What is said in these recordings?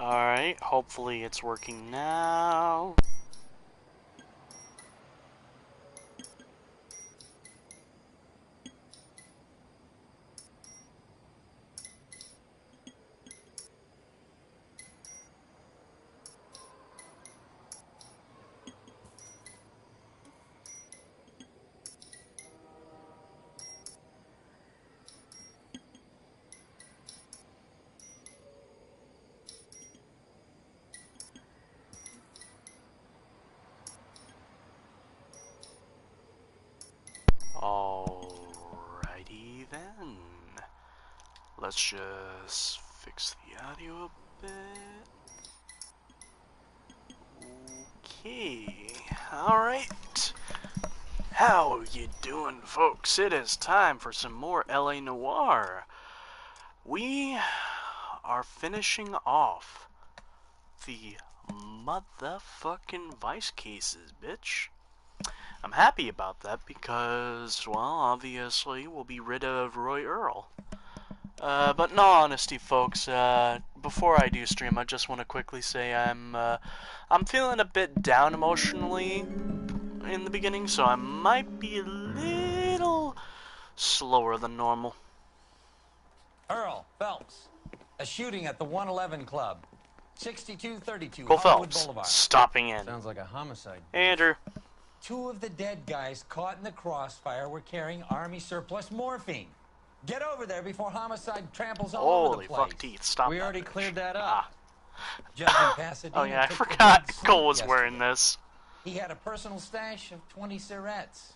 Alright, hopefully it's working now. Alrighty then. Let's just fix the audio a bit. Okay, alright. How you doing, folks? It is time for some more LA Noire. We are finishing off the motherfucking vice cases, bitch. I'm happy about that because, well, obviously we'll be rid of Roy Earl. But in all honesty, folks, before I do stream, I just want to quickly say I'm feeling a bit down emotionally in the beginning, so I might be a little slower than normal. Earl Phelps, a shooting at the 111 Club, 6232 Cole Hollywood Phelps, Boulevard. stopping in. Sounds like a homicide. Andrew. 2 of the dead guys caught in the crossfire were carrying Army surplus morphine. Get over there before homicide tramples all over the place. Holy fuck teeth, stop. We already cleared that up. Ah. Judge in Pasadena. Oh yeah, I took forgot the big Cole was slip wearing yesterday. this. He had a personal stash of 20 cigarettes.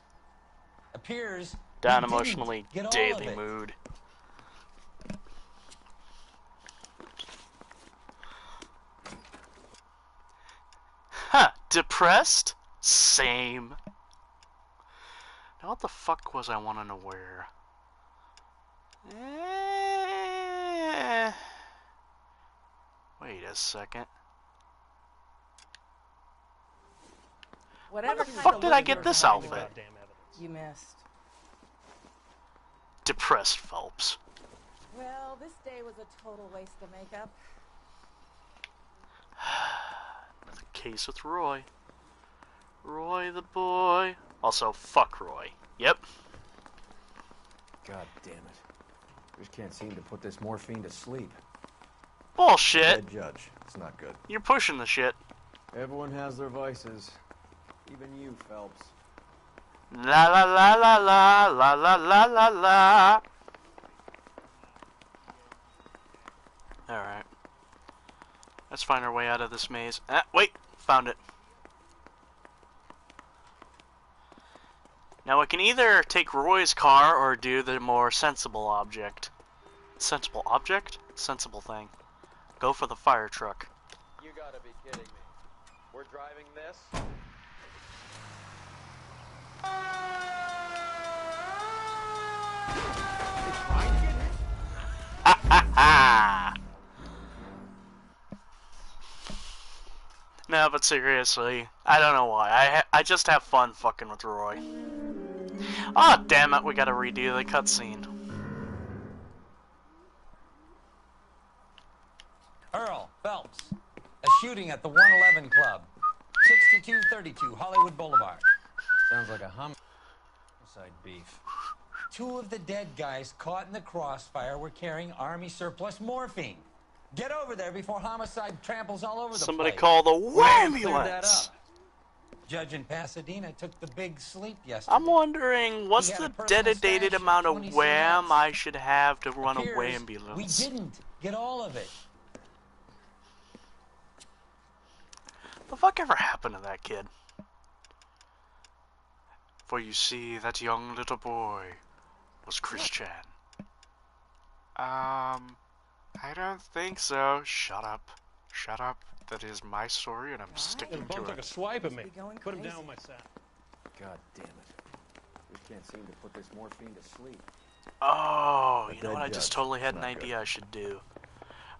Appears Down he didn't emotionally, get all of daily it. mood. Huh, depressed? Same. Now what the fuck was I wanting to wear? Wait a second. Whatever How the fuck did I get this outfit? You missed. Depressed Phelps. Well, this day was a total waste of makeup. Another case with Roy. Roy the boy. Also, fuck Roy. Yep. God damn it. Just can't seem to put this morphine to sleep. Bullshit. Dead judge. It's not good. You're pushing the shit. Everyone has their vices. Even you, Phelps. La la la la la la la la la la. Alright. Let's find our way out of this maze. Ah, wait! Found it. Now we can either take Roy's car or do the more sensible object. Sensible object? Sensible thing. Go for the fire truck. You gotta be kidding me. We're driving this? Ha ha ha! No, but seriously, I don't know why. I just have fun fucking with Roy. Ah, oh, damn it, we gotta redo the cutscene. Earl Phelps, a shooting at the 111 Club, 6232 Hollywood Boulevard. Sounds like a homicide beef. 2 of the dead guys caught in the crossfire were carrying Army surplus morphine. Get over there before homicide tramples all over the Somebody place. call the Cleared that ambulance. up. Judge in Pasadena took the big sleep yesterday. I'm wondering, what's He had the a personal dedicated stash of amount of 20 wham cigarettes. I should have to run a Appears ambulance? we didn't get all of it. The fuck ever happened to that kid? For you see, that young little boy was Christian. I don't think so. Shut up. Shut up. That is my story, and I'm sticking to took a it. swipe at me. Going Put him crazy. down with my sack. God damn it. Just can't seem to put this morphine to sleep. Oh, A you know what? dead I just judge. totally had It's an not good. idea I should do.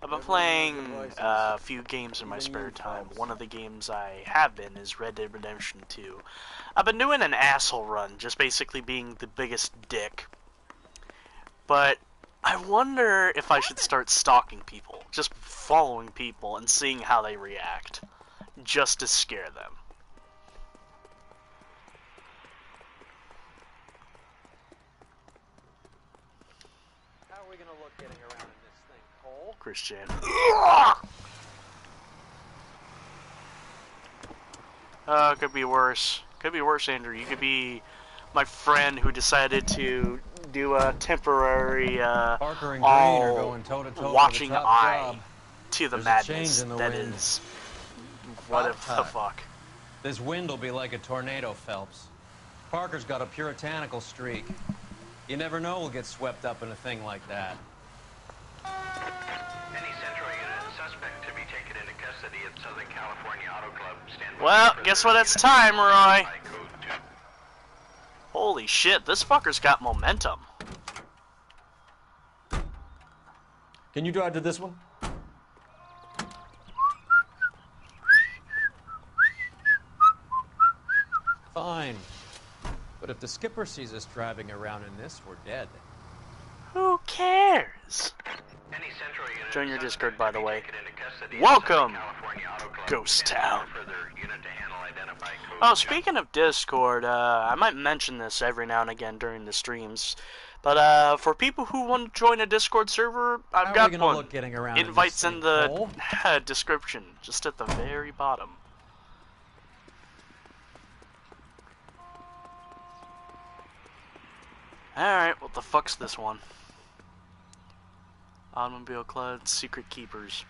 I've been Everyone playing has their vices. a few games in my Even spare you, time. Phelps. One of the games I have been is Red Dead Redemption 2. I've been doing an asshole run, just basically being the biggest dick. But I wonder if I should start stalking people. just following people and seeing how they react, just to scare them. How are we gonna look getting around in this thing, Cole? Christian. Could be worse. Could be worse, Andrew. You could be my friend who decided to do a temporary, Parker and Green all are going toe-to-toe watching for the top eye job. to the There's a madness change in the that wind. is. What About the time. fuck? This wind will be like a tornado, Phelps. Parker's got a puritanical streak. You never know we'll get swept up in a thing like that. Any Central Unit suspect to be taken into custody at Southern California Auto Club. Stand by Well, for guess the what it's unit time, Roy. by code 2. Holy shit, this fucker's got momentum. Can you drive to this one? Fine. But if the skipper sees us driving around in this, we're dead. Who cares? Any Central Unit Join your suspect Discord, by to the be way. taken into custody at Welcome, Southern California Auto Club. Ghost Stand by Town. for the unit to handle identify code Oh, 2. speaking of Discord, I might mention this every now and again during the streams. But for people who want to join a Discord server, I've How are got we gonna one. look getting around in this Invites in thing, the Cole? description, just at the very bottom. Alright, what the fuck's this one? Automobile Club, Secret Keepers.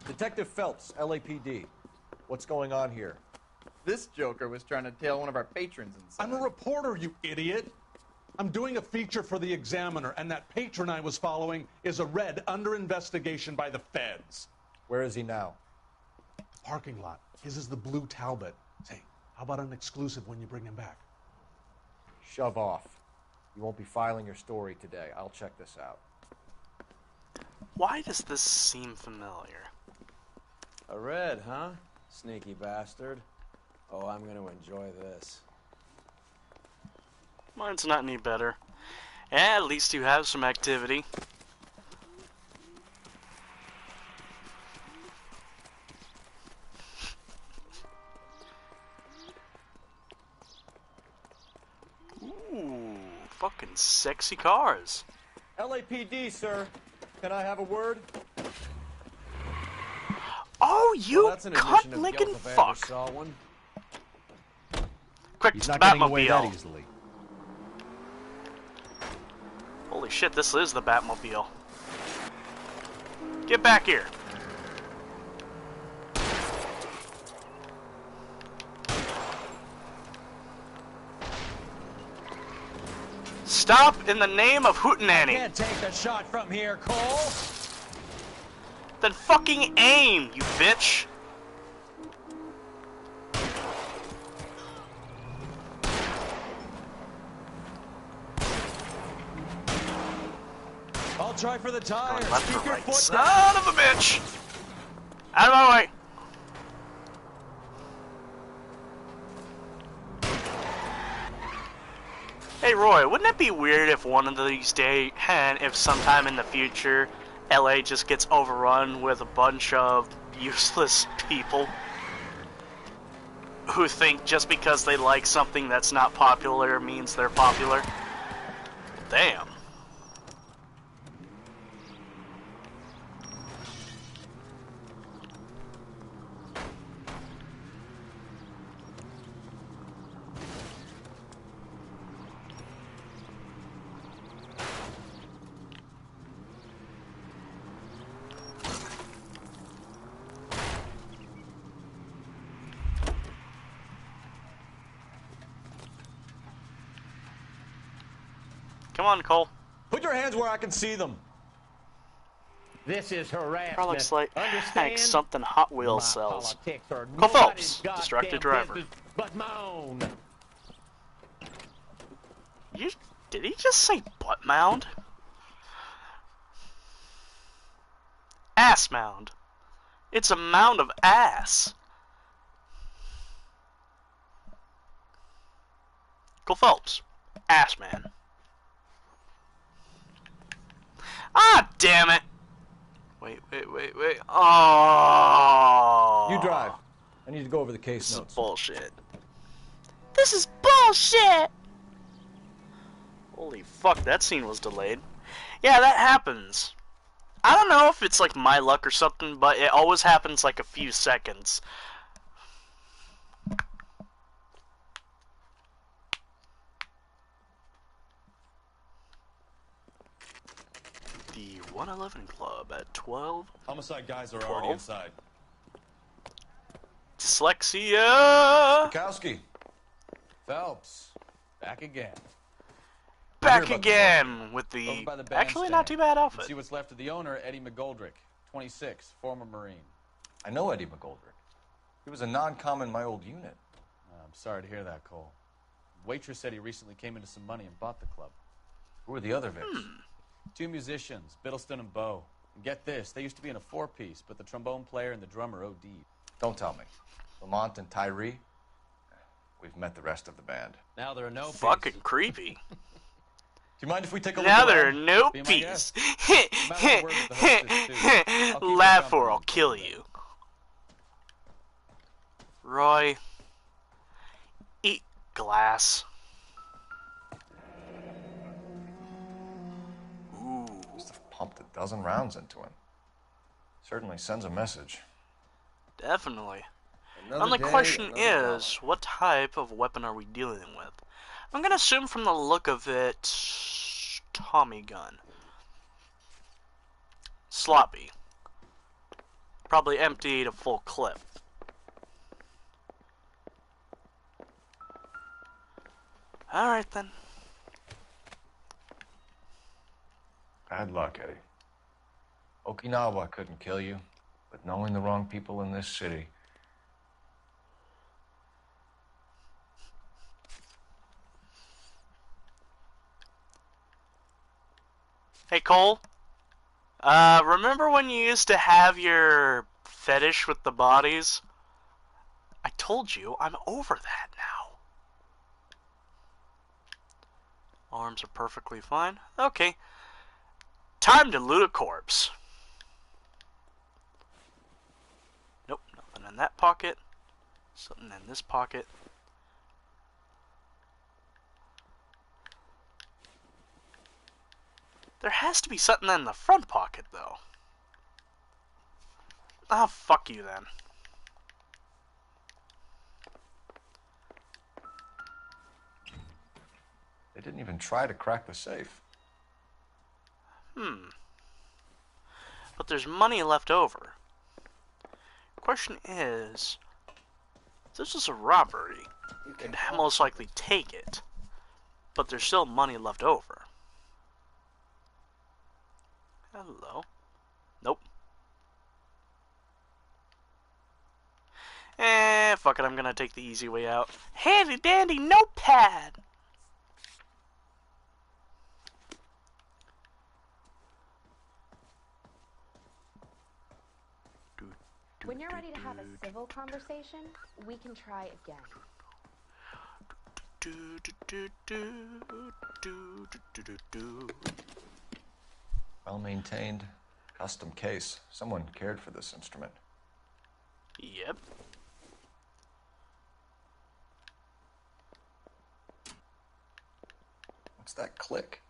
Detective Phelps, LAPD. What's going on here? This joker was trying to tail one of our patrons inside. I'm a reporter, you idiot. I'm doing a feature for the Examiner, and that patron I was following is a red under investigation by the feds. Where is he now? Parking lot. His is the blue Talbot. Say, how about an exclusive when you bring him back? Shove off. You won't be filing your story today. I'll check this out. Why does this seem familiar? A red, huh? Sneaky bastard. Oh, I'm gonna enjoy this. Mine's not any better. At least you have some activity. Ooh, fucking sexy cars. LAPD, sir. Can I have a word? Oh, you Well, that's an admission of cunt-licking guilt if I ever fuck. saw one. Quick, He's it's not the getting away that Batmobile. easily. Holy shit, this is the Batmobile. Get back here. Stop in the name of Hootenanny. Can't take a shot from here, Cole. Then fucking aim, you bitch. I'll try for the tires. Going left Keep or your right? foot Son down. of a bitch. Out of my way. Hey Roy, wouldn't it be weird if one of these days, and if sometime in the future, LA just gets overrun with a bunch of useless people who think just because they like something that's not popular means they're popular? Damn. Come on, Cole. Put your hands where I can see them. This is harassment. Probably looks like Understand? something Hot My Wheels sells. politics are Cole nobody's Phelps, distracted goddamn driver. business but my own. Did he just say butt mound? Ass mound. It's a mound of ass. Cole Phelps. Ass man. damn it! Wait. Oh! You drive. I need to go over the case This notes. is bullshit. This is bullshit! Holy fuck, that scene was delayed. Yeah, that happens. I don't know if it's like my luck or something, but it always happens like a few seconds. The 111 Club at 12. Homicide guys are already inside. Dyslexia! Bukowski. Phelps. Back again. Back again with Over the by the actually bandstand. not too bad You outfit. see what's left of the owner, Eddie McGoldrick, 26, former Marine. I know Eddie McGoldrick. He was a non-com in my old unit. I'm sorry to hear that, Cole. Waitress said he recently came into some money and bought the club. Who were the other Vics? 2 musicians, Biddleston and Bow. And get this, they used to be in a 4-piece, but the trombone player and the drummer OD'd. Don't tell me. Lamont and Tyree? We've met the rest of the band. Now there are no Fucking creepy. Do you mind if we take a look Now around? there are no Be my peace. guest. Matter of word with the hostess, too. I'll keep Laugh you or I'll company. kill you. Roy, eat glass. Ooh. Must have pumped a dozen rounds into him. Certainly sends a message. Definitely. Another Only day, question another is, what type of weapon are we dealing with? I'm gonna assume from the look of it, Tommy gun. Sloppy. Probably emptied a full clip. Alright then. Bad luck, Eddie. Okinawa couldn't kill you, but knowing the wrong people in this city. Hey Cole, remember when you used to have your fetish with the bodies? I told you, I'm over that now. Arms are perfectly fine. Okay. Time to loot a corpse. Nope, nothing in that pocket. Something in this pocket. There has to be something in the front pocket, though. Ah, fuck you then. They didn't even try to crack the safe. But there's money left over. Question is, if this is a robbery, they'd most likely take it. But there's still money left over. Hello. Nope. Fuck it, I'm gonna take the easy way out. Handy dandy notepad! When you're ready to have a civil conversation, we can try again. Well maintained, custom case. Someone cared for this instrument. Yep. What's that click?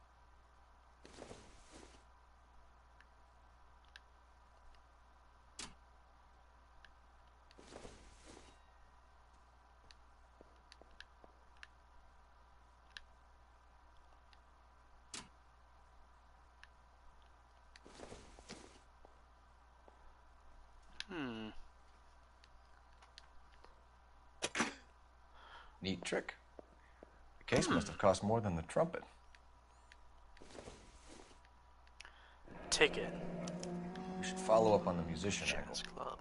Neat trick. The case must have cost more than the trumpet. Ticket. We should follow up on the musician angle. Jazz Club.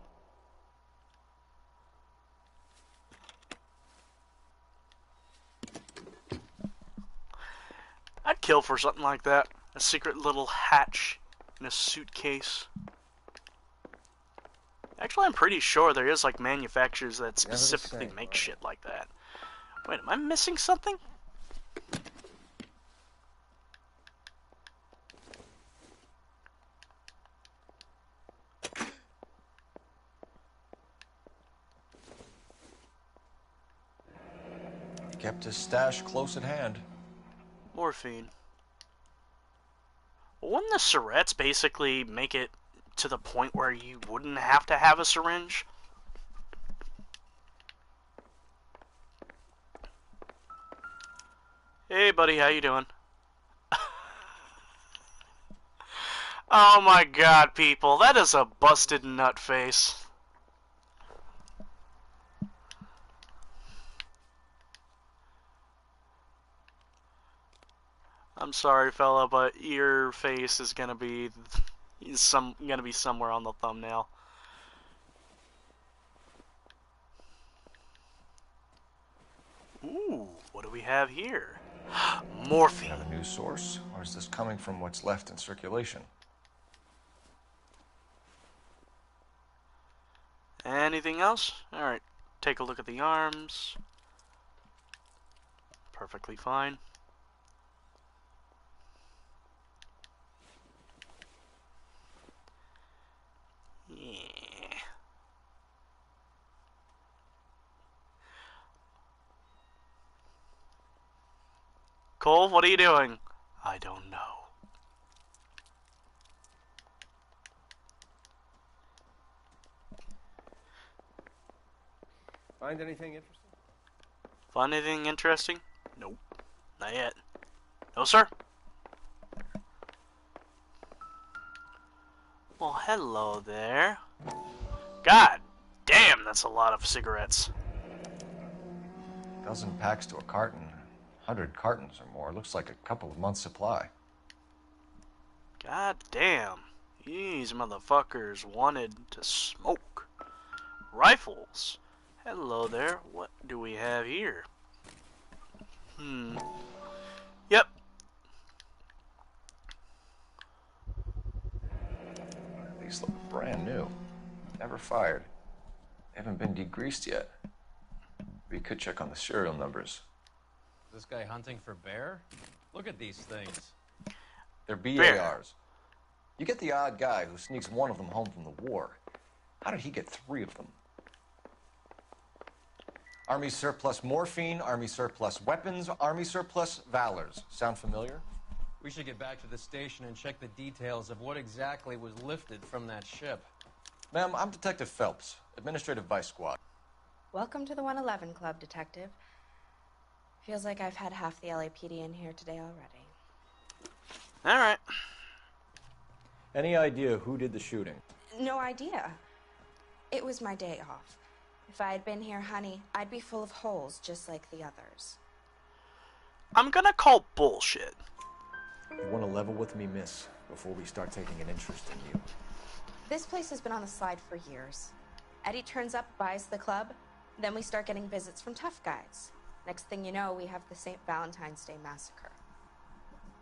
I'd kill for something like that. A secret little hatch in a suitcase. Actually, I'm pretty sure there is like manufacturers that specifically make shit like that. Wait, am I missing something? kept his stash close at hand. Morphine. Wouldn't the syringes basically make it to the point where you wouldn't have to have a syringe? Hey buddy, how you doing? Oh my god, people, that is a busted nut face. I'm sorry, fella, but your face is gonna be somewhere on the thumbnail. Ooh, what do we have here? Morphine. Have a new source, or is this coming from what's left in circulation? Anything else? Alright, take a look at the arms. Perfectly fine. Yeah. Cole, what are you doing? I don't know. Find anything interesting? Find anything interesting? Nope. Not yet. No, sir. Well, hello there. God damn, that's a lot of cigarettes. Dozen packs to a carton. 100 cartons or more. Looks like a couple of months' supply. God damn. These motherfuckers wanted to smoke. Rifles. Hello there. What do we have here? Yep. These look brand new. Never fired. They haven't been degreased yet. We could check on the serial numbers. Is this guy hunting for bear? Look at these things. They're BARs. You get the odd guy who sneaks one of them home from the war. How did he get 3 of them? Army surplus morphine, Army surplus weapons, Army surplus valors. Sound familiar? We should get back to the station and check the details of what exactly was lifted from that ship. Ma'am, I'm Detective Phelps, Administrative Vice Squad. Welcome to the 111 Club, Detective. Feels like I've had half the LAPD in here today already. Alright. Any idea who did the shooting? No idea. It was my day off. If I had been here, honey, I'd be full of holes just like the others. I'm gonna call bullshit. You want to level with me, miss, before we start taking an interest in you. This place has been on the slide for years. Eddie turns up, buys the club, then we start getting visits from tough guys. Next thing you know, we have the St. Valentine's Day massacre.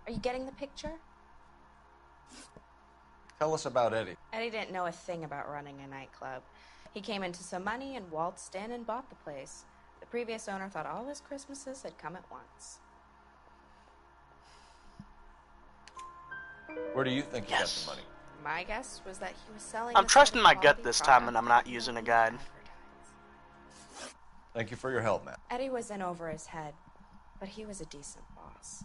Are you getting the picture? Tell us about Eddie. Eddie didn't know a thing about running a nightclub. He came into some money and waltzed in and bought the place. The previous owner thought all his Christmases had come at once. Where do you think he got the money? My guess was that he was selling. I'm trusting my gut this time and I'm not using a guide. Thank you for your help, man. Eddie was in over his head, but he was a decent boss.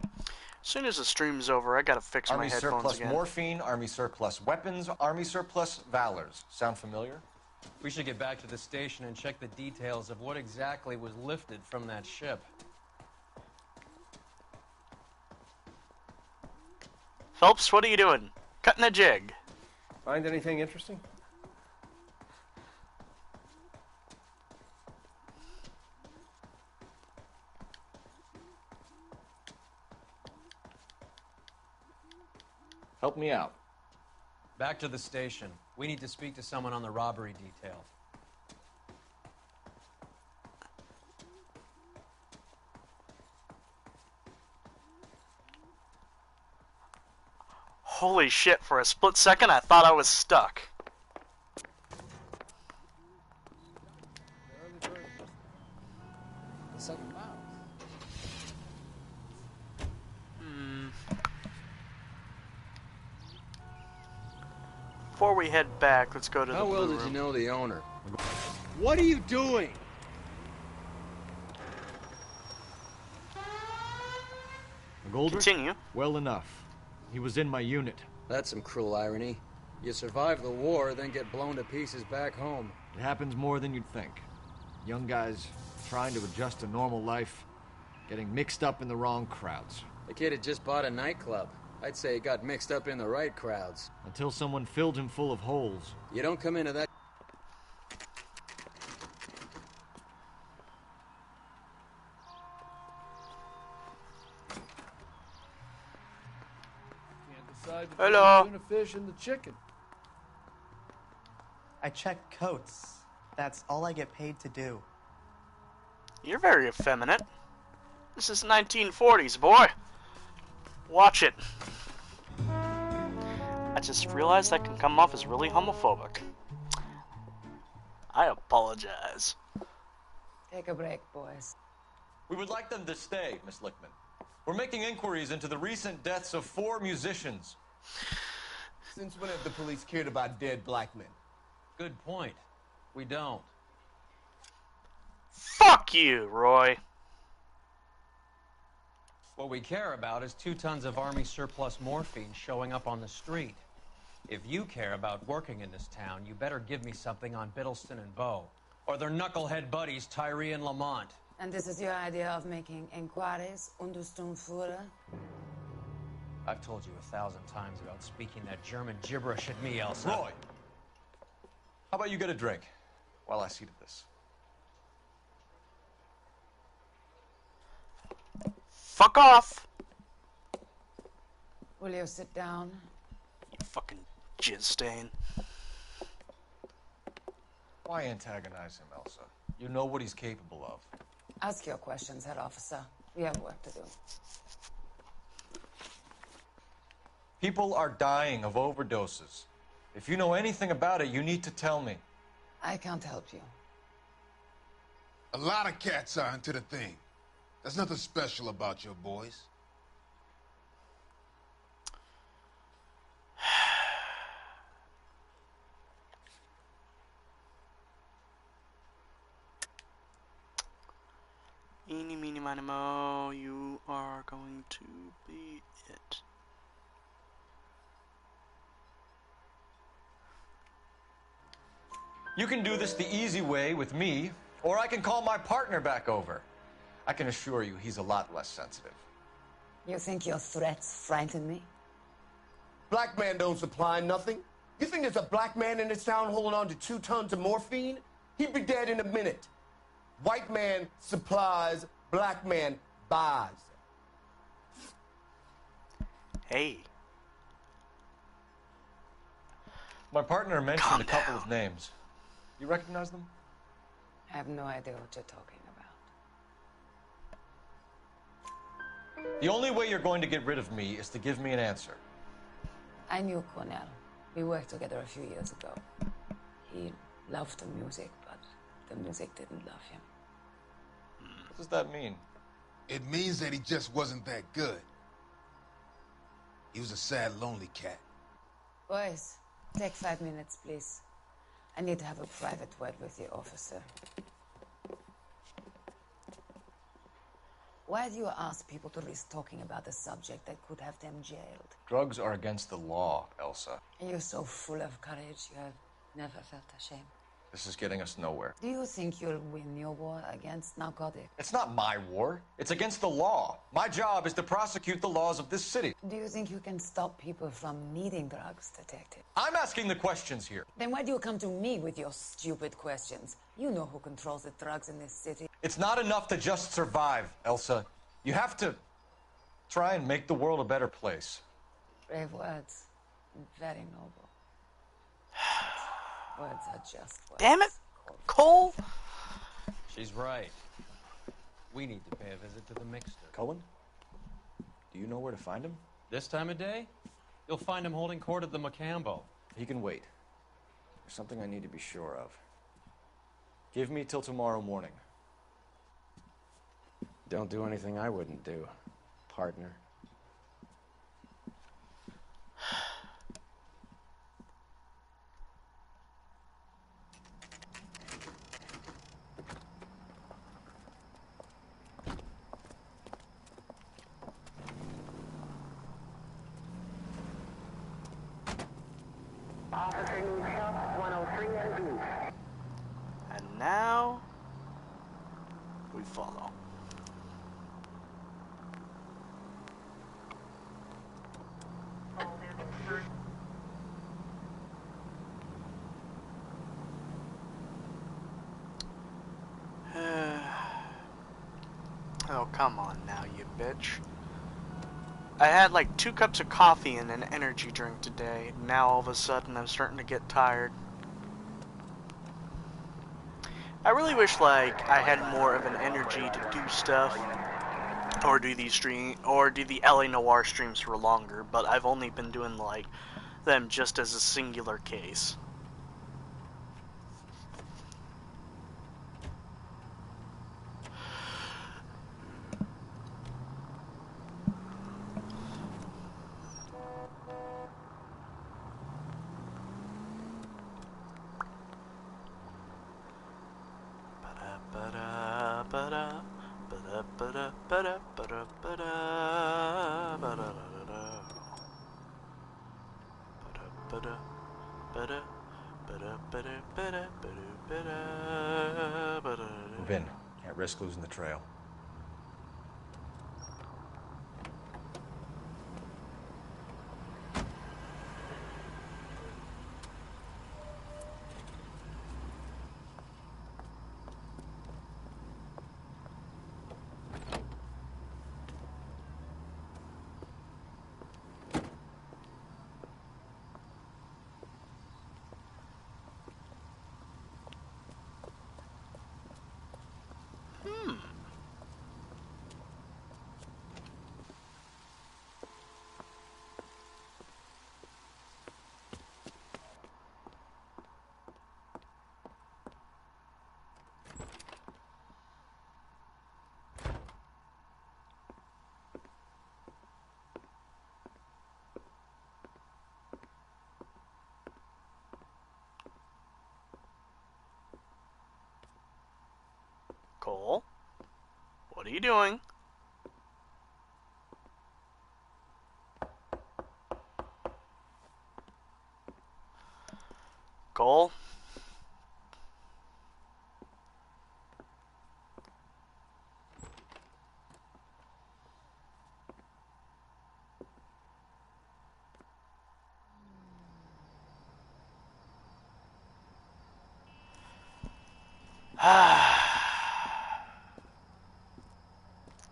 As soon as the stream's over, I gotta fix my headphones surplus again. morphine, Army surplus weapons, Army surplus valors. Sound familiar? We should get back to the station and check the details of what exactly was lifted from that ship. Phelps, what are you doing? Cutting a jig. Find anything interesting? Help me out. Back to the station. We need to speak to someone on the robbery detail. Holy shit, for a split second I thought I was stuck. Before we head back, let's go to the How well blue did you room. know the owner? What are you doing? Goldrick? Continue. Well enough. He was in my unit. That's some cruel irony. You survive the war, then get blown to pieces back home. It happens more than you'd think. Young guys trying to adjust to normal life, getting mixed up in the wrong crowds. The kid had just bought a nightclub. I'd say he got mixed up in the right crowds. Until someone filled him full of holes. You don't come into that... Hello. Tuna fish and the chicken. I check coats. That's all I get paid to do. You're very effeminate. This is 1940s, boy. Watch it. I just realized that can come off as really homophobic. I apologize. Take a break, boys. We would like them to stay, Miss Lickman. We're making inquiries into the recent deaths of 4 musicians. Since when have the police cared about dead black men? Good point. We don't. Fuck you, Roy. What we care about is 2 tons of Army surplus morphine showing up on the street. If you care about working in this town, you better give me something on Biddleston and Bow, or their knucklehead buddies Tyree and Lamont. And this is your idea of making inquiries under Sturmführer? I've told you 1,000 times about speaking that German gibberish at me, Elsa. Roy, how about you get a drink while I see to this? Fuck off. Will you sit down? You fucking jizz stain. Why antagonize him, Elsa? You know what he's capable of. Ask your questions, Head Officer. We have work to do. People are dying of overdoses. If you know anything about it, you need to tell me. I can't help you. A lot of cats are into the thing. There's nothing special about your boys. Eeny, meeny, miny, mo, you are going to be it. You can do this the easy way with me, or I can call my partner back over. I can assure you he's a lot less sensitive. You think your threats frighten me? Black man don't supply nothing. You think there's a black man in this town holding on to 2 tons of morphine? He'd be dead in a minute. White man supplies, black man buys. Hey. My partner mentioned a couple of names. You recognize them? I have no idea what you're talking about. The only way you're going to get rid of me is to give me an answer. I knew Cornell. We worked together a few years ago. He loved the music, but the music didn't love him. What does that mean? It means that he just wasn't that good. He was a sad, lonely cat. Boys, take 5 minutes, please. I need to have a private word with you, officer. Why do you ask people to risk talking about a subject that could have them jailed? Drugs are against the law, Elsa. And you're so full of courage, you have never felt ashamed. This is getting us nowhere. Do you think you'll win your war against narcotics? It's not my war. It's against the law. My job is to prosecute the laws of this city. Do you think you can stop people from needing drugs, detective? I'm asking the questions here. Then why do you come to me with your stupid questions? You know who controls the drugs in this city. It's not enough to just survive, Elsa. You have to try and make the world a better place. Brave words. Very noble. Words are just words. Damn it, Cole! She's right. We need to pay a visit to the mixer. Cullen? Do you know where to find him? This time of day? You'll find him holding court at the Macambo. He can wait. There's something I need to be sure of. Give me till tomorrow morning. Don't do anything I wouldn't do, partner. Officer needs help, 103 and B. And now we follow. Oh, come on now, you bitch. I had like 2 cups of coffee and an energy drink today. Now all of a sudden I'm starting to get tired. I really wish like I had more of an energy to do stuff or do the LA Noire streams for longer, but I've only been doing like them just as a singular case. Move in. Can't risk losing the trail. Cole? What are you doing? Cole?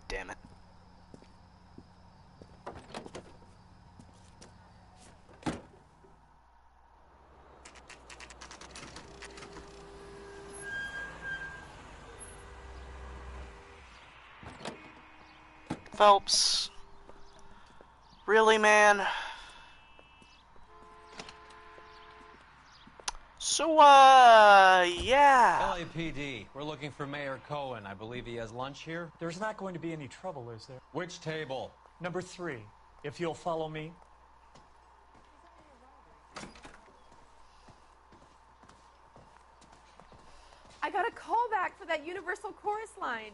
Damn it. Phelps. Really, man? So, yeah. LAPD, we're looking for Mayor Cohen. I believe he has lunch here. There's not going to be any trouble, is there? Which table? Number 3, if you'll follow me. I got a call back for that Universal Chorus line.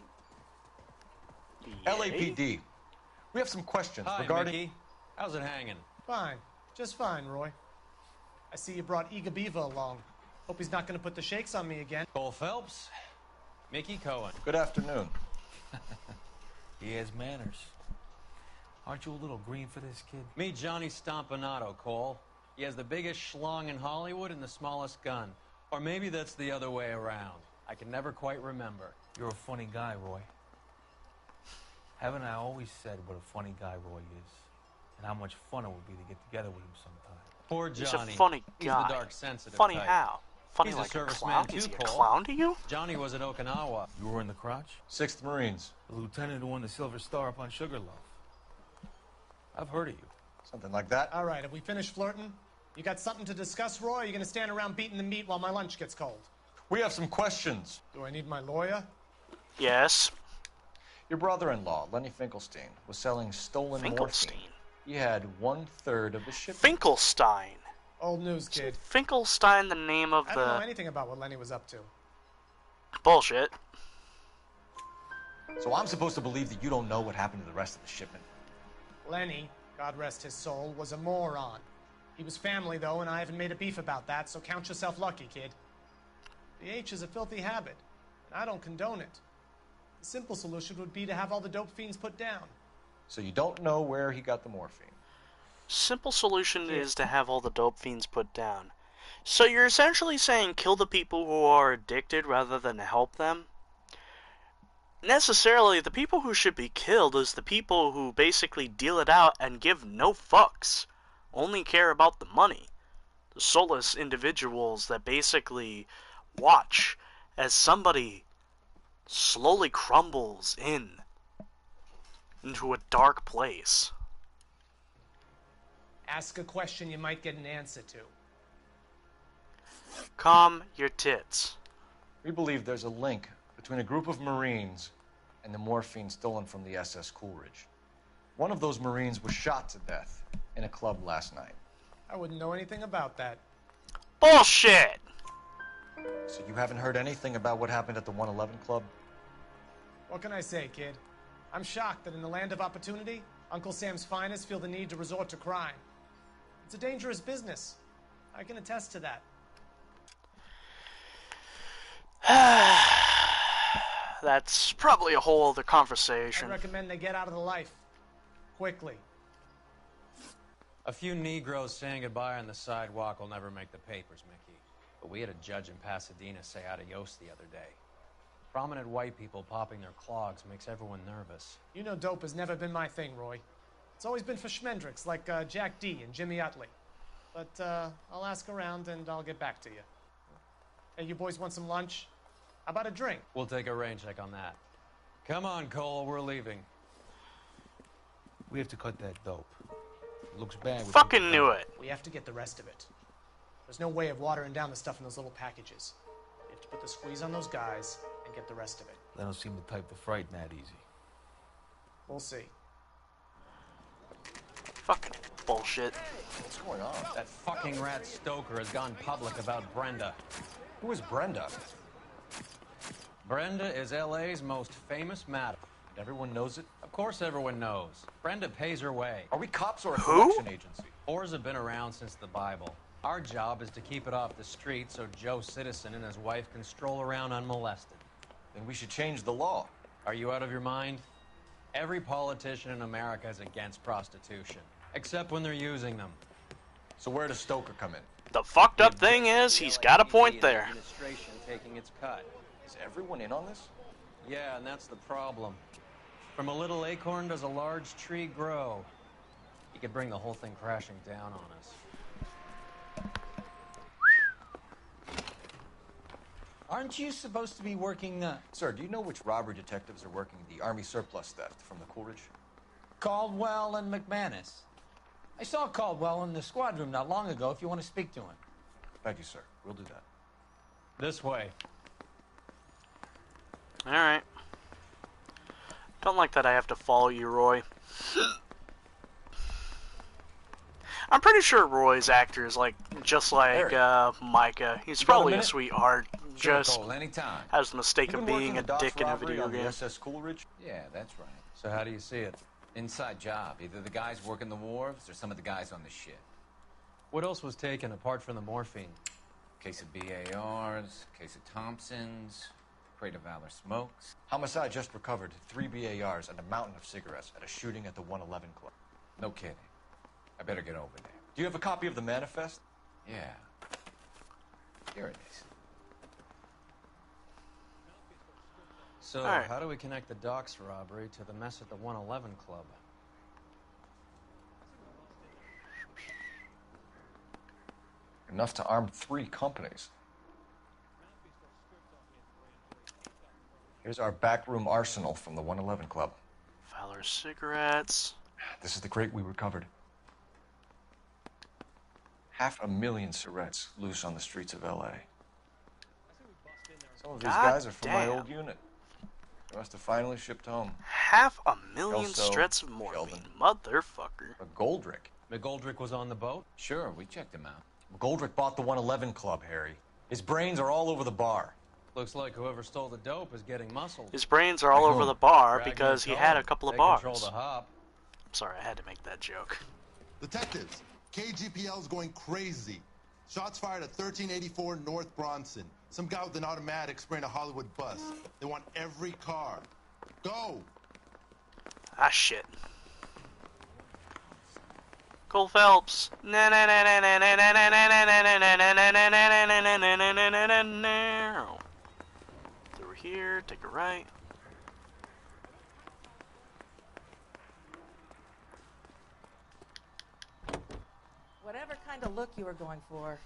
LAPD. We have some questions Hi, regarding... Mickey. How's it hanging? Fine. Just fine, Roy. I see you brought Igabiva along. Hope he's not going to put the shakes on me again. Cole Phelps, Mickey Cohen. Good afternoon. He has manners. Aren't you a little green for this kid? Meet Johnny Stompanato, Cole. He has the biggest schlong in Hollywood and the smallest gun. Or maybe that's the other way around. I can never quite remember. You're a funny guy, Roy. Haven't I always said what a funny guy Roy is? And how much fun it would be to get together with him sometime. Poor Johnny. He's a funny guy. He's the dark, sensitive Funny type. how? Funny He's like a a serviceman clown? too, Is he a Cole. clown to you? Johnny was at Okinawa. You were in the crotch? 6th Marines. The lieutenant who won the Silver Star up on Sugarloaf. I've heard of you. Something like that. All right, have we finished flirting? You got something to discuss, Roy? Or are you going to stand around beating the meat while my lunch gets cold? We have some questions. Do I need my lawyer? Yes. Your brother-in-law, Lenny Finkelstein, was selling stolen Finkelstein? morphine. He had 1/3 of the shipment. Finkelstein. Old news, kid. Finkelstein, the name of I don't know anything about what Lenny was up to. Bullshit. So I'm supposed to believe that you don't know what happened to the rest of the shipment? Lenny, God rest his soul, was a moron. He was family, though, and I haven't made a beef about that, so count yourself lucky, kid. The H is a filthy habit, and I don't condone it. The simple solution would be to have all the dope fiends put down. So you don't know where he got the morphine? Simple solution is to have all the dope fiends put down. So you're essentially saying kill the people who are addicted rather than help them? Necessarily, the people who should be killed is the people who basically deal it out and give no fucks. Only care about the money. The soulless individuals that basically watch as somebody slowly crumbles into a dark place. Ask a question you might get an answer to. Calm your tits. We believe there's a link between a group of Marines and the morphine stolen from the SS Coolidge. One of those Marines was shot to death in a club last night. I wouldn't know anything about that. Bullshit! So you haven't heard anything about what happened at the 111 Club? What can I say, kid? I'm shocked that in the land of opportunity, Uncle Sam's finest feel the need to resort to crime. It's a dangerous business. I can attest to that. That's probably a whole other conversation. I recommend they get out of the life. Quickly. A few Negroes saying goodbye on the sidewalk will never make the papers, Mickey. But we had a judge in Pasadena say adios the other day. Prominent white people popping their clogs makes everyone nervous. You know dope has never been my thing, Roy. It's always been for schmendricks like Jack D. and Jimmy Utley. But I'll ask around and I'll get back to you. Hey, you boys want some lunch? How about a drink? We'll take a rain check on that. Come on, Cole, we're leaving. We have to cut that dope. It looks bad. Fucking knew it. We have to get the rest of it. There's no way of watering down the stuff in those little packages. We have to put the squeeze on those guys and get the rest of it. They don't seem the type to frighten that easy. We'll see. Fucking bullshit. What's going on? That fucking rat Stoker has gone public about Brenda. Who is Brenda? Brenda is LA's most famous madam. Everyone knows it? Of course everyone knows. Brenda pays her way. Are we cops or a collection agency? Whores have been around since the Bible. Our job is to keep it off the street so Joe Citizen and his wife can stroll around unmolested. Then we should change the law. Are you out of your mind? Every politician in America is against prostitution, except when they're using them. So where does Stoker come in? The fucked up thing is, he's got a point there. Administration taking its cut. Is everyone in on this? Yeah, and that's the problem. From a little acorn does a large tree grow. You could bring the whole thing crashing down on us. Aren't you supposed to be working, Sir, do you know which robbery detectives are working the Army surplus theft from the Coolidge? Caldwell and McManus. I saw Caldwell in the squad room not long ago if you want to speak to him. Thank you, sir. We'll do that. This way. Alright. Don't like that I have to follow you, Roy. I'm pretty sure Roy's actor is just like Micah. He's probably a sweetheart. Sure, Just Cole, anytime. has the mistake of being a dick in a video game. SS Coolidge? Yeah, that's right. So how do you see it? Inside job. Either the guys working the wharves or some of the guys on the ship. What else was taken apart from the morphine? Case of BARs, case of Thompsons, crate of Valor smokes. Homicide just recovered 3 BARs and a mountain of cigarettes at a shooting at the 111 Club. No kidding. I better get over there. Do you have a copy of the manifest? Yeah. Here it is. So, Alright. how do we connect the docks robbery to the mess at the 111 Club? Enough to arm 3 companies. Here's our backroom arsenal from the 111 Club. Valor cigarettes. This is the crate we recovered. 500,000 cigarettes loose on the streets of LA. Some of these guys are from my old unit. They must have finally shipped home. 500,000 Kelso, strips of morphine. Sheldon. Motherfucker. McGoldrick. McGoldrick was on the boat? Sure, we checked him out. McGoldrick bought the 111 Club, Harry. His brains are all over the bar. Looks like whoever stole the dope is getting muscled. His brains are all over the bar Drag because me he had a home. couple of They bars. control the hop. I'm sorry, I had to make that joke. Detectives, KGPL's going crazy. Shots fired at 1384 North Bronson. Some guy with an automatic spraying a Hollywood bus. They want every car. Go! Ah, shit. Cole Phelps. Na na na na na na na na na na na na na na na na na na na. Through here, take a right. Whatever kind of look you were going for.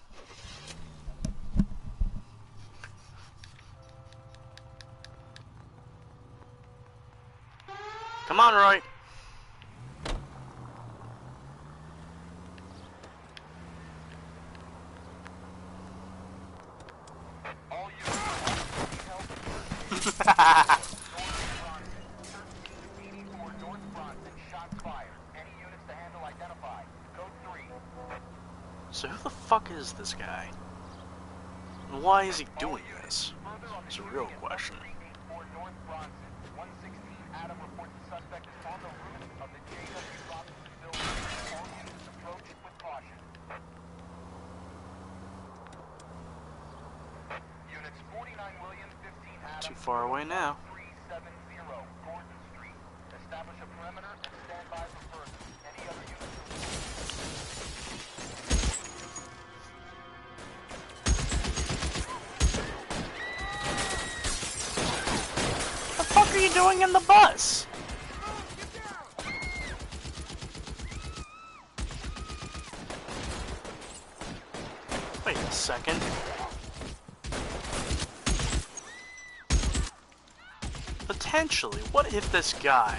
Come on, Roy. So who the fuck is this guy? And why is he doing this? It's a real question. Not too far away now. What the fuck are you doing in the bus? Wait a second. Potentially, what if this guy...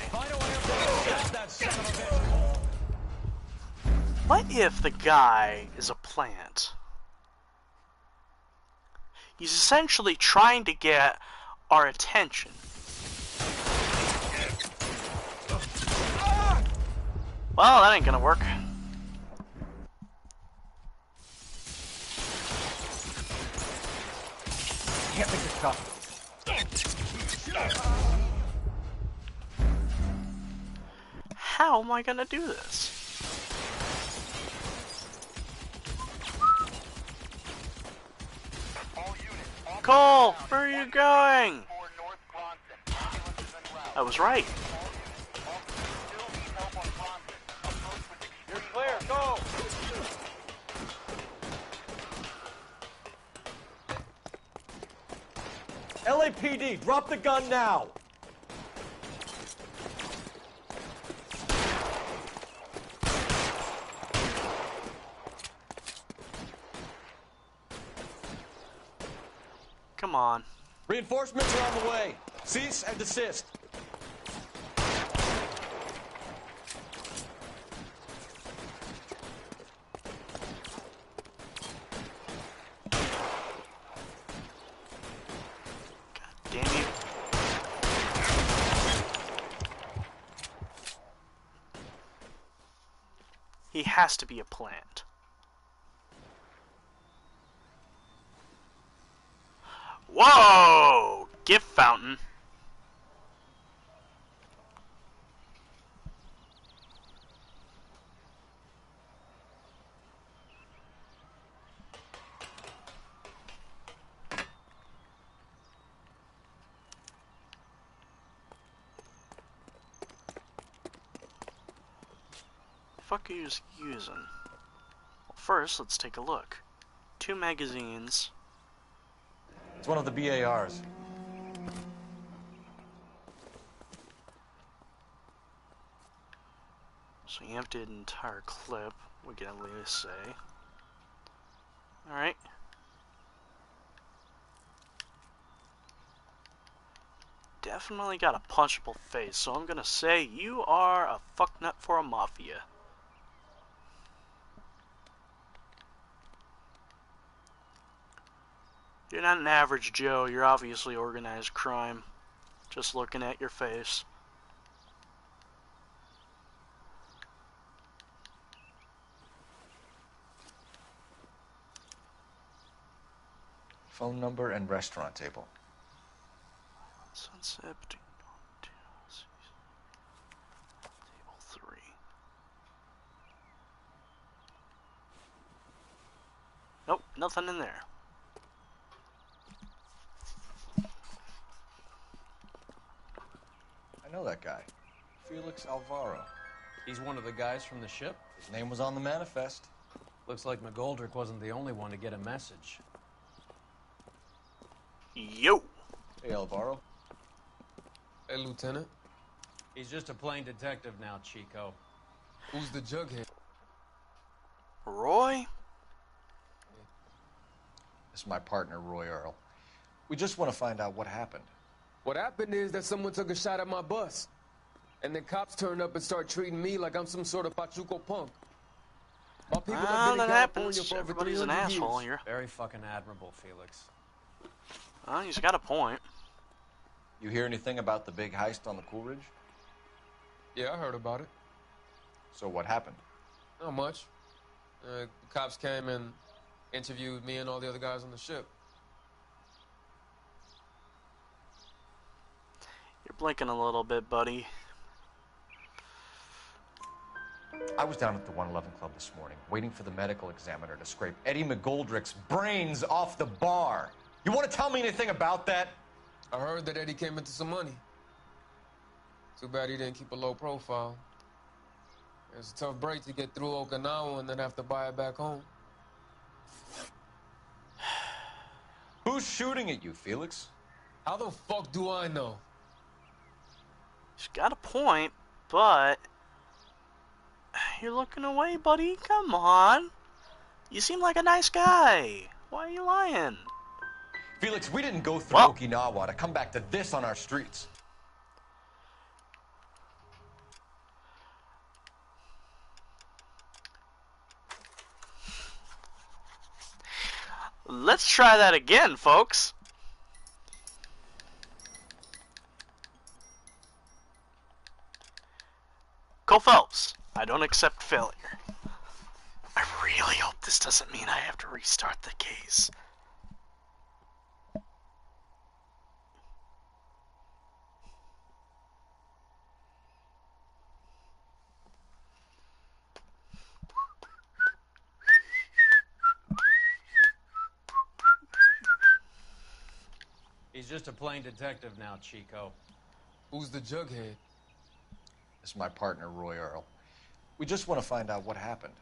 What if the guy is a plant? He's essentially trying to get our attention. Well, that ain't gonna work. Can't make this tough. How am I gonna do this? Cole, where are you going? I was right. You're clear, go! LAPD, drop the gun now! Come on. Reinforcements are on the way. Cease and desist. Damn you. He has to be a plant. Whoa! Gift fountain. Fuck are you using? Well, first, let's take a look. 2 magazines. It's one of the BARs. So you emptied an entire clip, we can at least say. Alright. Definitely got a punchable face, so I'm gonna say you are a fucknut for a mafia. You're not an average Joe, you're obviously organized crime. Just looking at your face. Phone number and restaurant table. Sunset between table 3. Nope, nothing in there. I know that guy. Felix Alvaro. He's one of the guys from the ship? His name was on the manifest. Looks like McGoldrick wasn't the only one to get a message. Yo! Hey, Alvaro. Hey, Lieutenant. He's just a plain detective now, Chico. Who's the jughead? Roy? This is my partner, Roy Earl. We just want to find out what happened. What happened is that someone took a shot at my bus. And then cops turned up and started treating me like I'm some sort of Pachuco punk. My people have been in California for over Everybody's an 300 asshole years. here. Very fucking admirable, Felix. He's got a point. You hear anything about the big heist on the Coolidge? Yeah, I heard about it. So what happened? Not much. The cops came and interviewed me and all the other guys on the ship. You're blinking a little bit, buddy. I was down at the 111 Club this morning, waiting for the medical examiner to scrape Eddie McGoldrick's brains off the bar. You want to tell me anything about that? I heard that Eddie came into some money. Too bad he didn't keep a low profile. It was a tough break to get through Okinawa and then have to buy it back home. Who's shooting at you, Felix? How the fuck do I know? She's got a point, but you're looking away, buddy. Come on. You seem like a nice guy. Why are you lying? Felix, we didn't go through Okinawa to come back to this on our streets. Let's try that again, folks. Cole Phelps, I don't accept failure. I really hope this doesn't mean I have to restart the case. He's just a plain detective now, Chico. Who's the jughead? This is my partner, Roy Earl. We just want to find out what happened.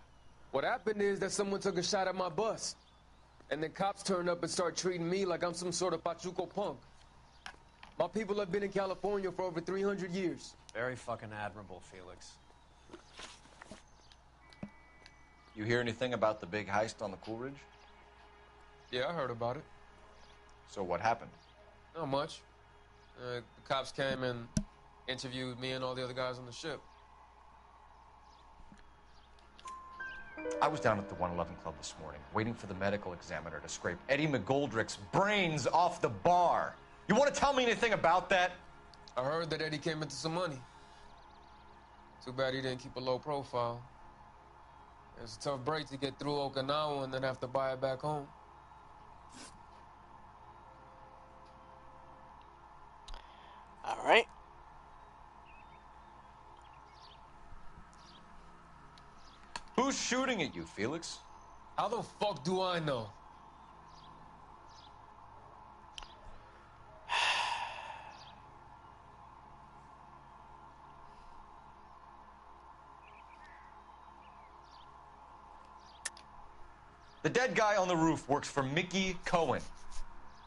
What happened is that someone took a shot at my bus. And then cops turned up and started treating me like I'm some sort of Pachuco punk. My people have been in California for over 300 years. Very fucking admirable, Felix. You hear anything about the big heist on the Coolidge? Yeah, I heard about it. So what happened? Not much. The cops came and interviewed me and all the other guys on the ship. I was down at the 111 Club this morning, waiting for the medical examiner to scrape Eddie McGoldrick's brains off the bar. You want to tell me anything about that? I heard that Eddie came into some money. Too bad he didn't keep a low profile. It was a tough break to get through Okinawa and then have to buy it back home. All right. Who's shooting at you, Felix? How the fuck do I know? The dead guy on the roof works for Mickey Cohen.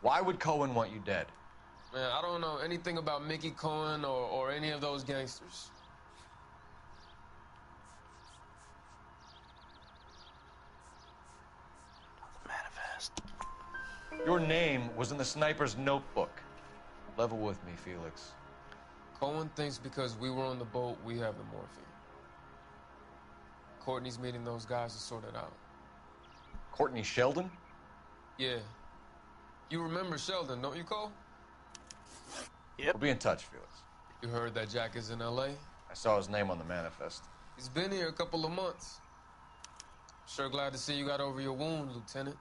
Why would Cohen want you dead? Man, I don't know anything about Mickey Cohen or any of those gangsters. Manifest. Your name was in the sniper's notebook. Level with me, Felix. Cohen thinks because we were on the boat, we have the morphine. Courtney's meeting those guys to sort it out. Courtney Sheldon? Yeah. You remember Sheldon, don't you, Cole? Yep. We'll be in touch, Felix. You heard that Jack is in L.A.? I saw his name on the manifest. He's been here a couple of months. Sure glad to see you got over your wound, Lieutenant.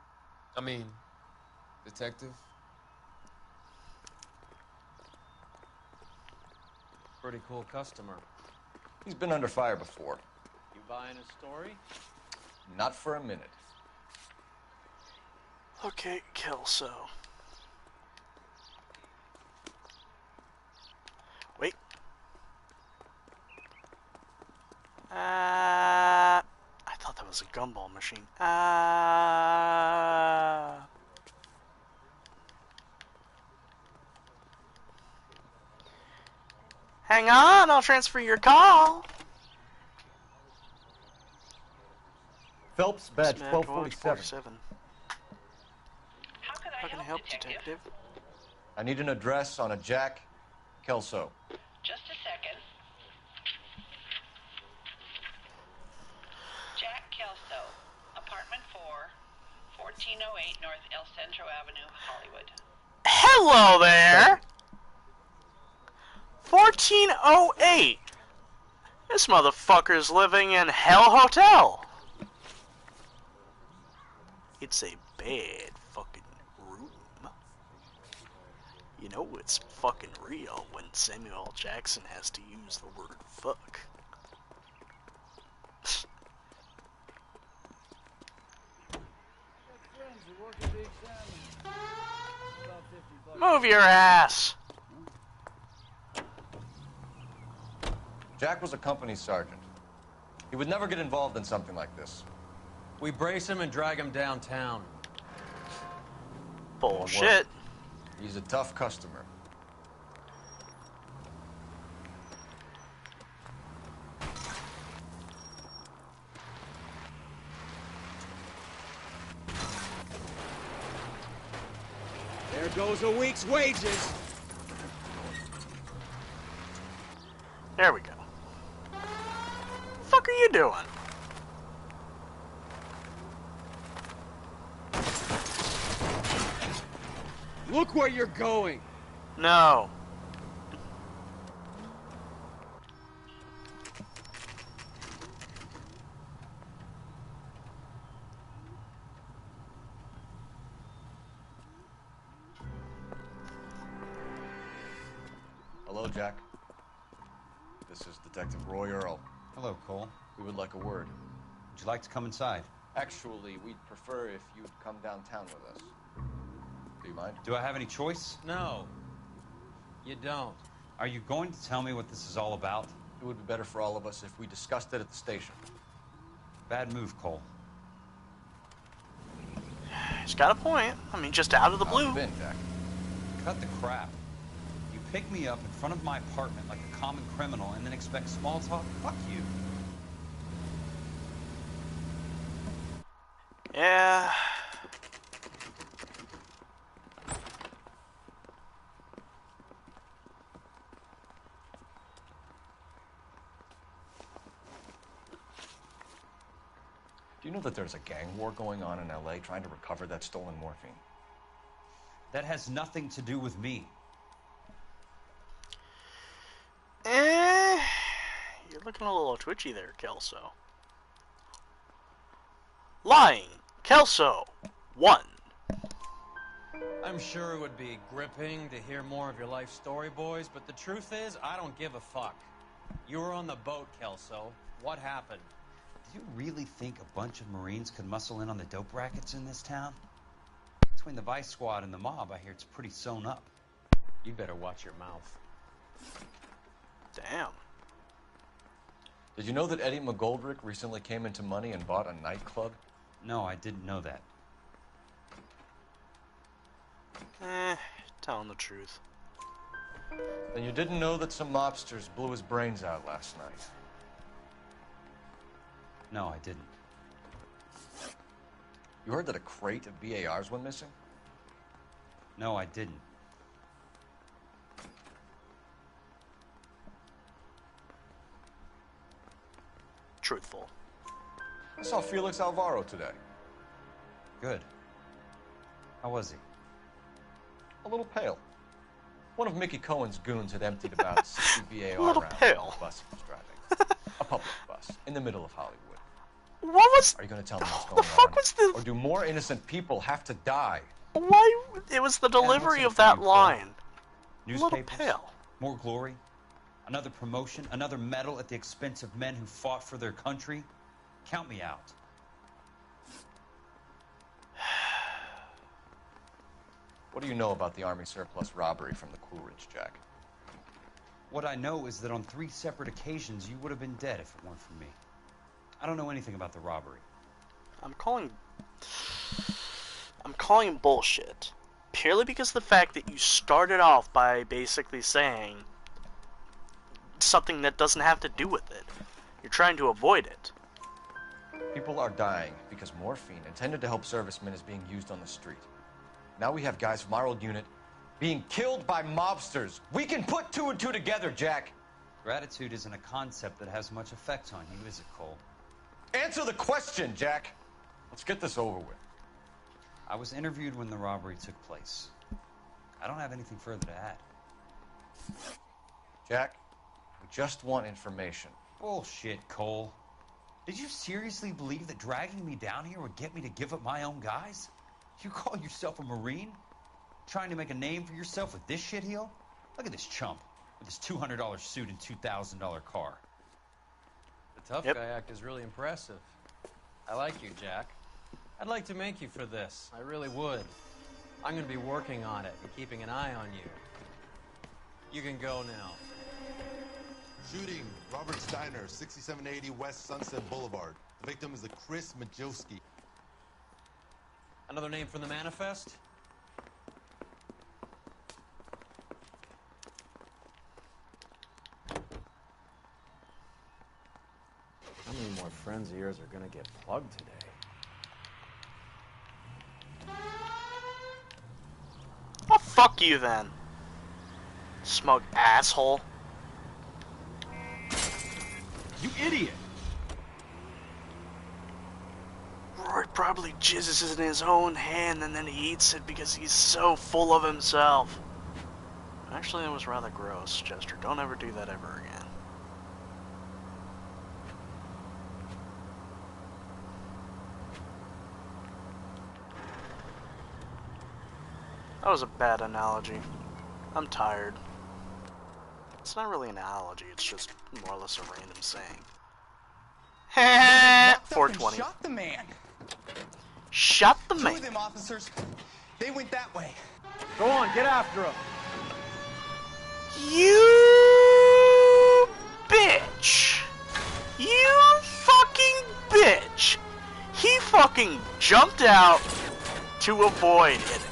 I mean, Detective. Pretty cool customer. He's been under fire before. You buying a story? Not for a minute. Okay, Kelso. Wait. I thought that was a gumball machine. Hang on, I'll transfer your call. Phelps, badge Smack 1247. How can I help, detective? I need an address on a Jack Kelso. Just a second. Jack Kelso, apartment 4, 1408 North El Centro Avenue, Hollywood. Hello there! 1408! This motherfucker's living in Hell Hotel. It's a bad fucking room. You know it's fucking real when Samuel L. Jackson has to use the word fuck. Move your ass! Jack was a company sergeant. He would never get involved in something like this. We brace him and drag him downtown. Bullshit. He's a tough customer. There goes a week's wages. There we go. The fuck are you doing? Look where you're going. No. Hello, Jack. This is Detective Roy Earl. Hello, Cole. We would like a word. Would you like to come inside? Actually, we'd prefer if you'd come downtown with us. Do you mind? Do I have any choice? No. You don't. Are you going to tell me what this is all about? It would be better for all of us if we discussed it at the station. Bad move, Cole. He's got a point. I mean, just out of the blue. How have you been, Jack? Cut the crap. You pick me up in front of my apartment like a common criminal and then expect small talk? Fuck you. Yeah. Do you know that there's a gang war going on in LA trying to recover that stolen morphine? That has nothing to do with me. You're looking a little twitchy there, Kelso. Lying. Kelso. 1. I'm sure it would be gripping to hear more of your life story, boys, but the truth is, I don't give a fuck. You were on the boat, Kelso. What happened? Do you really think a bunch of Marines could muscle in on the dope rackets in this town? Between the Vice Squad and the mob, I hear it's pretty sewn up. You better watch your mouth. Damn. Did you know that Eddie McGoldrick recently came into money and bought a nightclub? No, I didn't know that. Telling the truth. Then you didn't know that some mobsters blew his brains out last night? No, I didn't. You heard that a crate of BARs went missing? No, I didn't. Truthful. I saw Felix Alvaro today. Good. How was he? A little pale. One of Mickey Cohen's goons had emptied about 60 BAR A little rounds pale. on the bus he was driving. A public bus in the middle of Hollywood. What was... Are you going to tell me what's the going fuck on? was the... Or do more innocent people have to die? Why... It was the delivery of that line. Newspapers? A little pale. More glory? Another promotion? Another medal at the expense of men who fought for their country? Count me out. What do you know about the Army surplus robbery from the Coolidge, Jack? What I know is that on 3 separate occasions, you would have been dead if it weren't for me. I don't know anything about the robbery. I'm calling bullshit. Purely because of the fact that you started off by basically saying something that doesn't have to do with it. You're trying to avoid it. People are dying because morphine intended to help servicemen is being used on the street. Now we have guys from our old unit being killed by mobsters. We can put 2 and 2 together, Jack. Gratitude isn't a concept that has much effect on you, is it, Cole? Answer the question, Jack. Let's get this over with. I was interviewed when the robbery took place. I don't have anything further to add. Jack, we just want information. Bullshit, Cole. Did you seriously believe that dragging me down here would get me to give up my own guys? You call yourself a Marine? Trying to make a name for yourself with this shitheel? Look at this chump with his $200 suit and $2,000 car. The tough guy act is really impressive. I like you, Jack. I'd like to make you for this. I really would. I'm going to be working on it and keeping an eye on you. You can go now. Shooting, Robert Steiner, 6780 West Sunset Boulevard. The victim is a Chris Majowski. Another name from the manifest? How many more friends of yours are gonna get plugged today? Well, fuck you then. Smug asshole. You idiot! Roy probably jizzes in his own hand and then he eats it because he's so full of himself. Actually, that was rather gross, Chester. Don't ever do that ever again. That was a bad analogy. I'm tired. It's not really an analogy, it's just more or less a random saying. 420. Shot the man. Shot the man. 2 of them officers, they went that way. Go on, get after him. You bitch. You fucking bitch. He fucking jumped out to avoid it.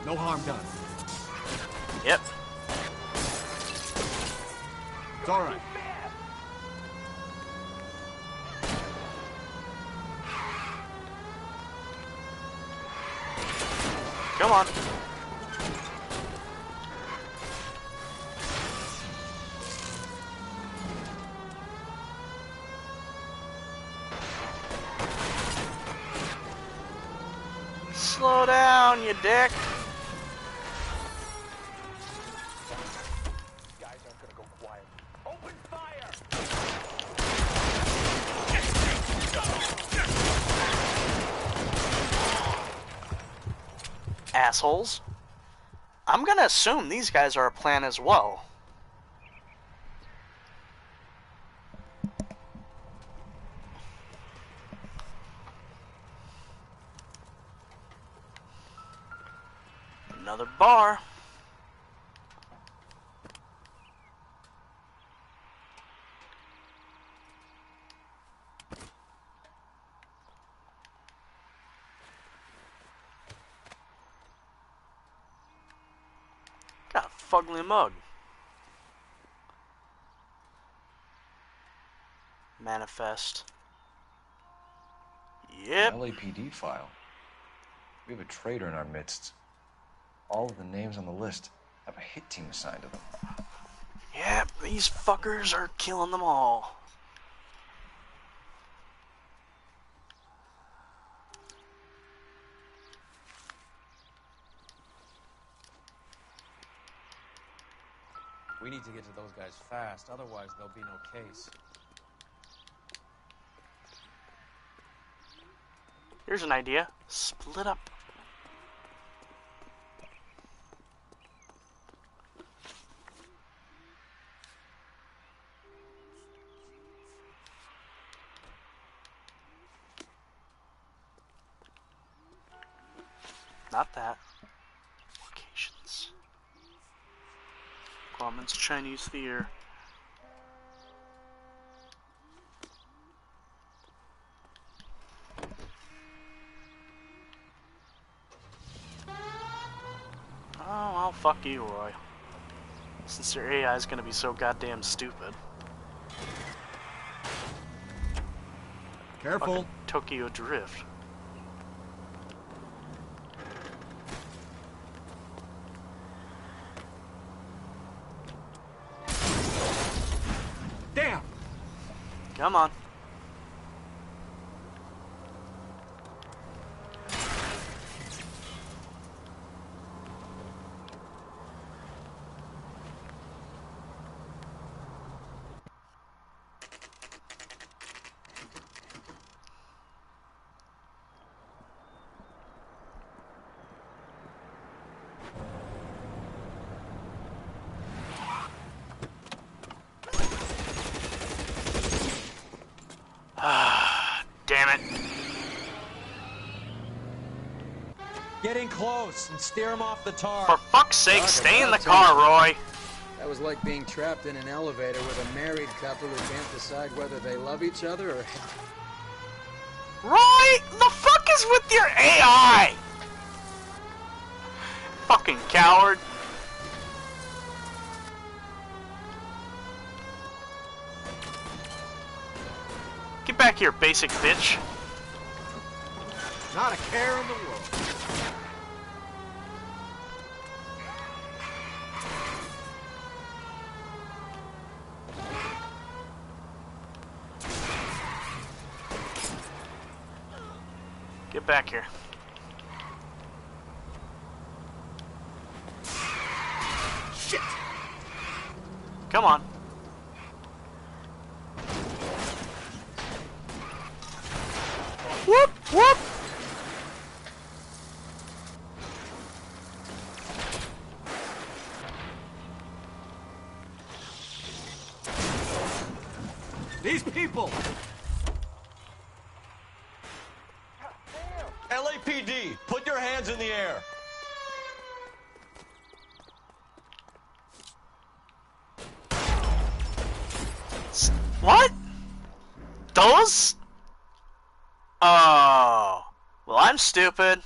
No harm done. Yep. It's all right. Come on. Slow down, you dick. Guys aren't gonna go quiet. Open fire! Assholes. I'm gonna assume these guys are a plan as well. Another bar. Got a fugly mug. Manifest. Yep. LAPD file. We have a traitor in our midst. All of the names on the list have a hit team assigned to them. Yep, these fuckers are killing them all. We need to get to those guys fast, otherwise there'll be no case. Here's an idea. Split up. Not that. Locations. Guaman's Chinese Theater. Oh, well, fuck you, Roy. Since your AI is gonna be so goddamn stupid. Careful. Fucking Tokyo Drift. Damn. Come on. Damn it. Getting close and steer him off the tar. For fuck's sake, stay in the car, Roy. That was like being trapped in an elevator with a married couple who can't decide whether they love each other or... Roy, the fuck is with your AI? Fucking coward. Get back here, basic bitch. Not a care in the world. Get back here. Shit. Come on. Whoop, whoop. These people. LAPD, put your hands in the air. What? Those? Oh. Well, I'm stupid.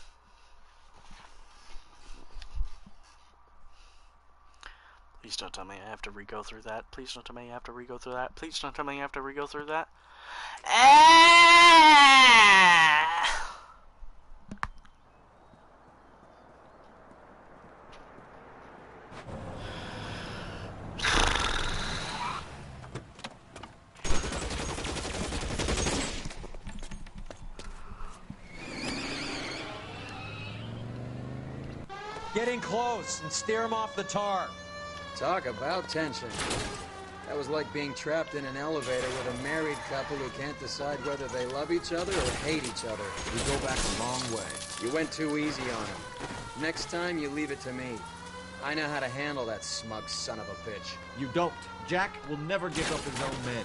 Please don't tell me I have to re-go through that. Please don't tell me I have to re-go through that. Please don't tell me I have to re-go through that. Getting close and steer him off the tar. Talk about tension. That was like being trapped in an elevator with a married couple who can't decide whether they love each other or hate each other. We go back a long way. You went too easy on him. Next time, you leave it to me. I know how to handle that smug son of a bitch. You don't. Jack will never give up his own men.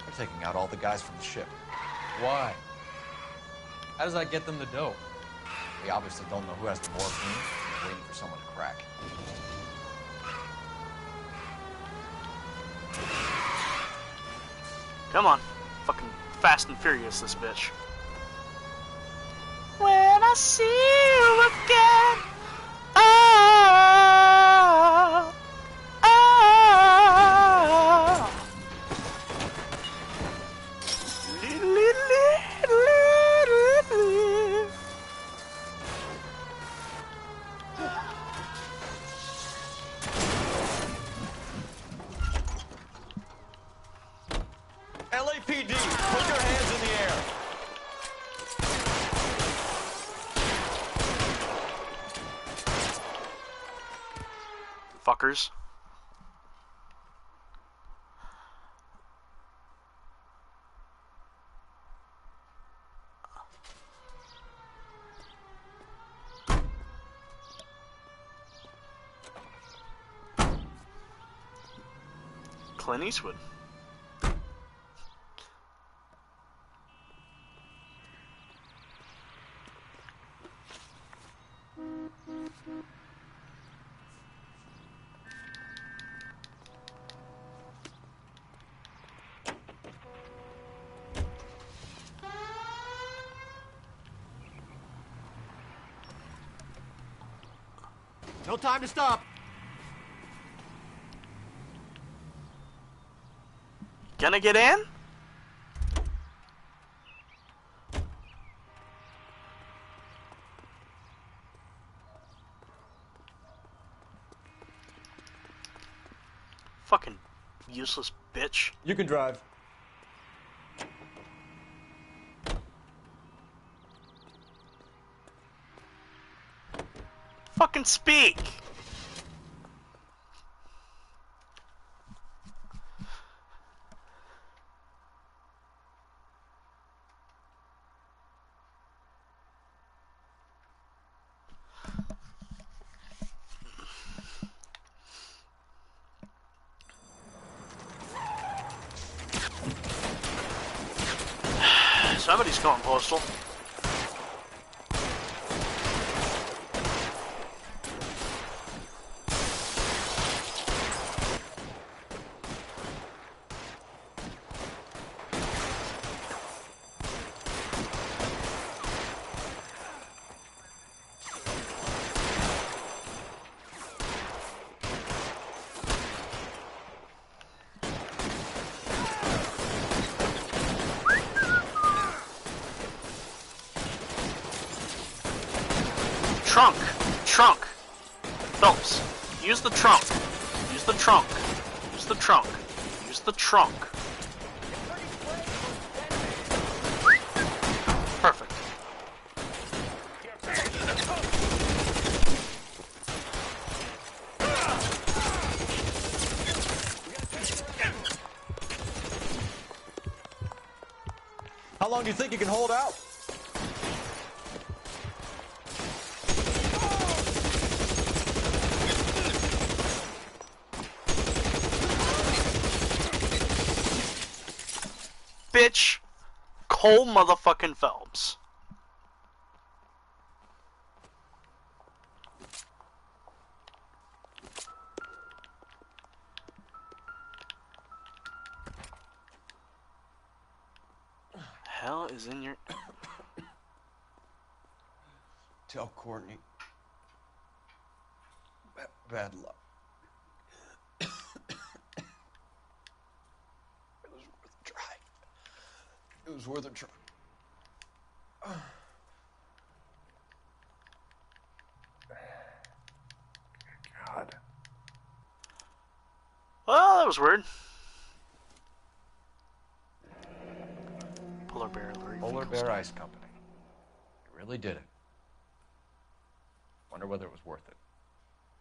They're taking out all the guys from the ship. Why? How does that get them the dope? We obviously don't know who has the morphine. We're waiting for someone to crack. Come on. Fucking Fast and Furious, this bitch. When I see you again. Oh, oh. LAPD, put your hands in the air. Fuckers. Clint Eastwood. No time to stop. Gonna get in? Fucking useless bitch. You can drive. Fucking speak! Somebody's going postal. Trunk! Trunk! Phelps, use the trunk. Use the trunk. Use the trunk. Use the trunk. Perfect. How long do you think you can hold out? Bitch, Cole motherfucking Phelps. Hell is in your... Tell Courtney. Bad luck. It was worth a try. It was worth a try. God. Well, that was weird. Polar Bear alert. Polar Bear Ice Company. They really did it. Wonder whether it was worth it.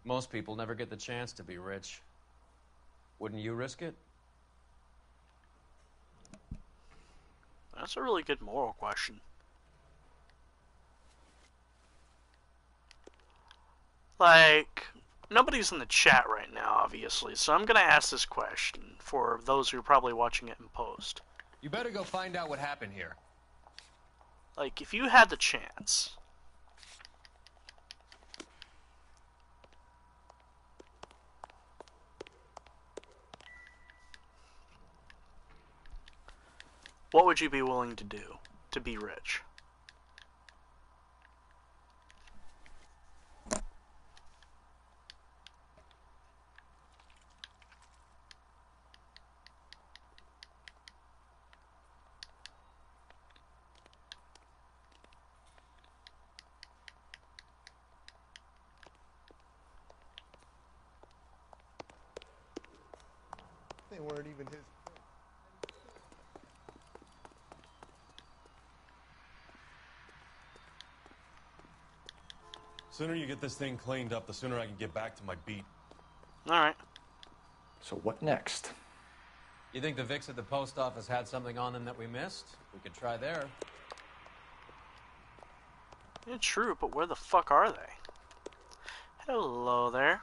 Most people never get the chance to be rich. Wouldn't you risk it? That's a really good moral question. Like, nobody's in the chat right now, obviously, so I'm gonna ask this question for those who are probably watching it in post. You better go find out what happened here. Like, if you had the chance, what would you be willing to do to be rich? They weren't even his. Sooner you get this thing cleaned up, the sooner I can get back to my beat. Alright. So what next? You think the Vicks at the post office had something on them that we missed? We could try there. Yeah, true, but where the fuck are they? Hello there.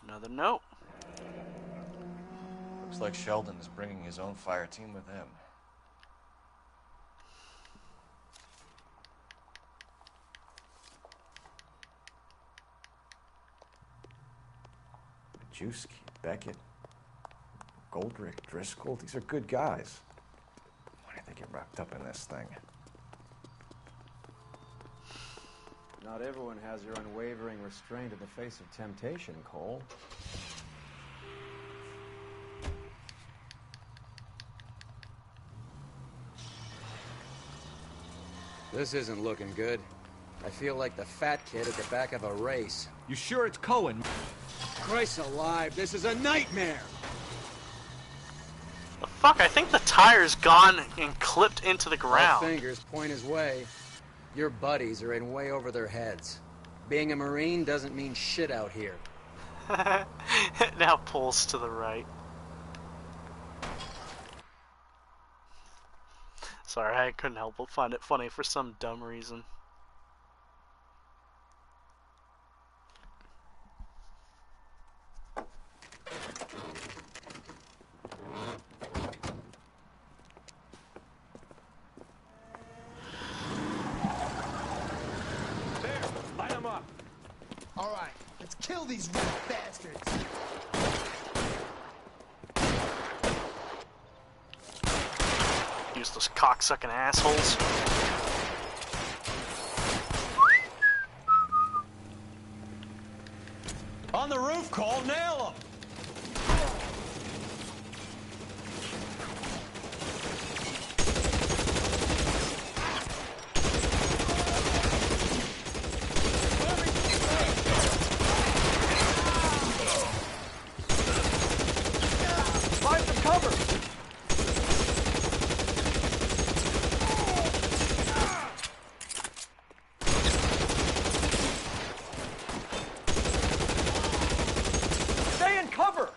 Another note. Looks like Sheldon is bringing his own fire team with him. Majewski, Beckett, Goldrick, Driscoll, these are good guys. Why did They get wrapped up in this thing. Not everyone has your unwavering restraint in the face of temptation, Cole. This isn't looking good. I feel like the fat kid at the back of a race. You sure it's Cohen? Christ alive, this is a nightmare! The fuck? I think the tire's gone and clipped into the All ground. fingers point his way. Your buddies are in way over their heads. Being a Marine doesn't mean shit out here. It now pulls to the right. Sorry, I couldn't help but find it funny for some dumb reason. Light them up. All right, let's kill these red bastards. Useless cocksucking assholes. On the roof, Cole, nail him! Find some cover. Stay in cover.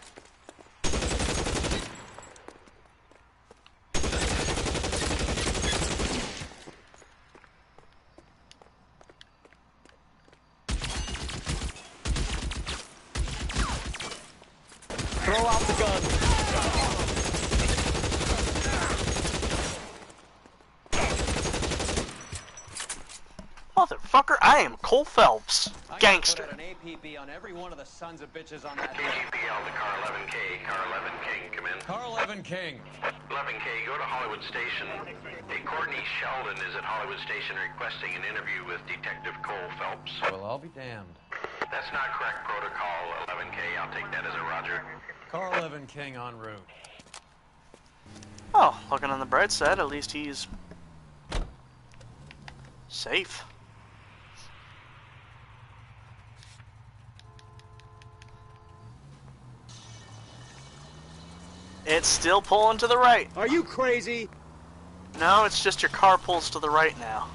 Throw out the gun. Motherfucker, I am Cole Phelps. Gangster. Put out an APB on every one of the sons of bitches on that APL to car 11K. Car 11 King, come in. Car 11 King. 11K, go to Hollywood Station. Hey, Courtney Sheldon is at Hollywood Station requesting an interview with Detective Cole Phelps. Well, I'll be damned. That's not correct protocol, 11K. I'll take that as a roger. Car 11 King en route. Oh, looking on the bright side, at least he's safe. It's still pulling to the right. Are you crazy? No, it's just your car pulls to the right now.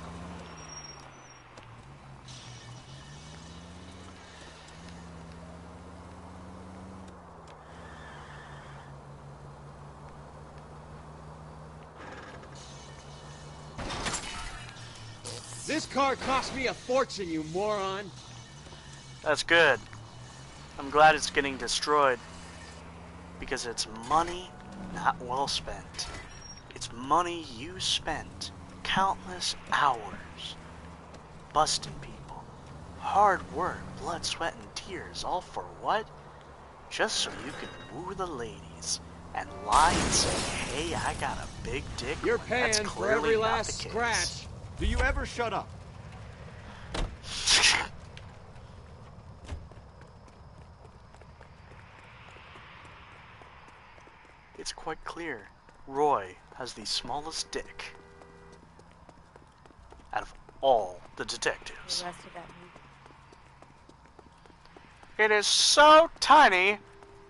This car cost me a fortune, you moron. That's good. I'm glad it's getting destroyed. Because it's money not well spent. It's money you spent countless hours busting people. Hard work, blood, sweat, and tears, all for what? Just so you can woo the ladies and lie and say, hey, I got a big dick. You're when paying that's for clearly every not last the case. scratch. Do you ever shut up? It's quite clear. Roy has the smallest dick out of all the detectives. The rest of that movie. It is so tiny,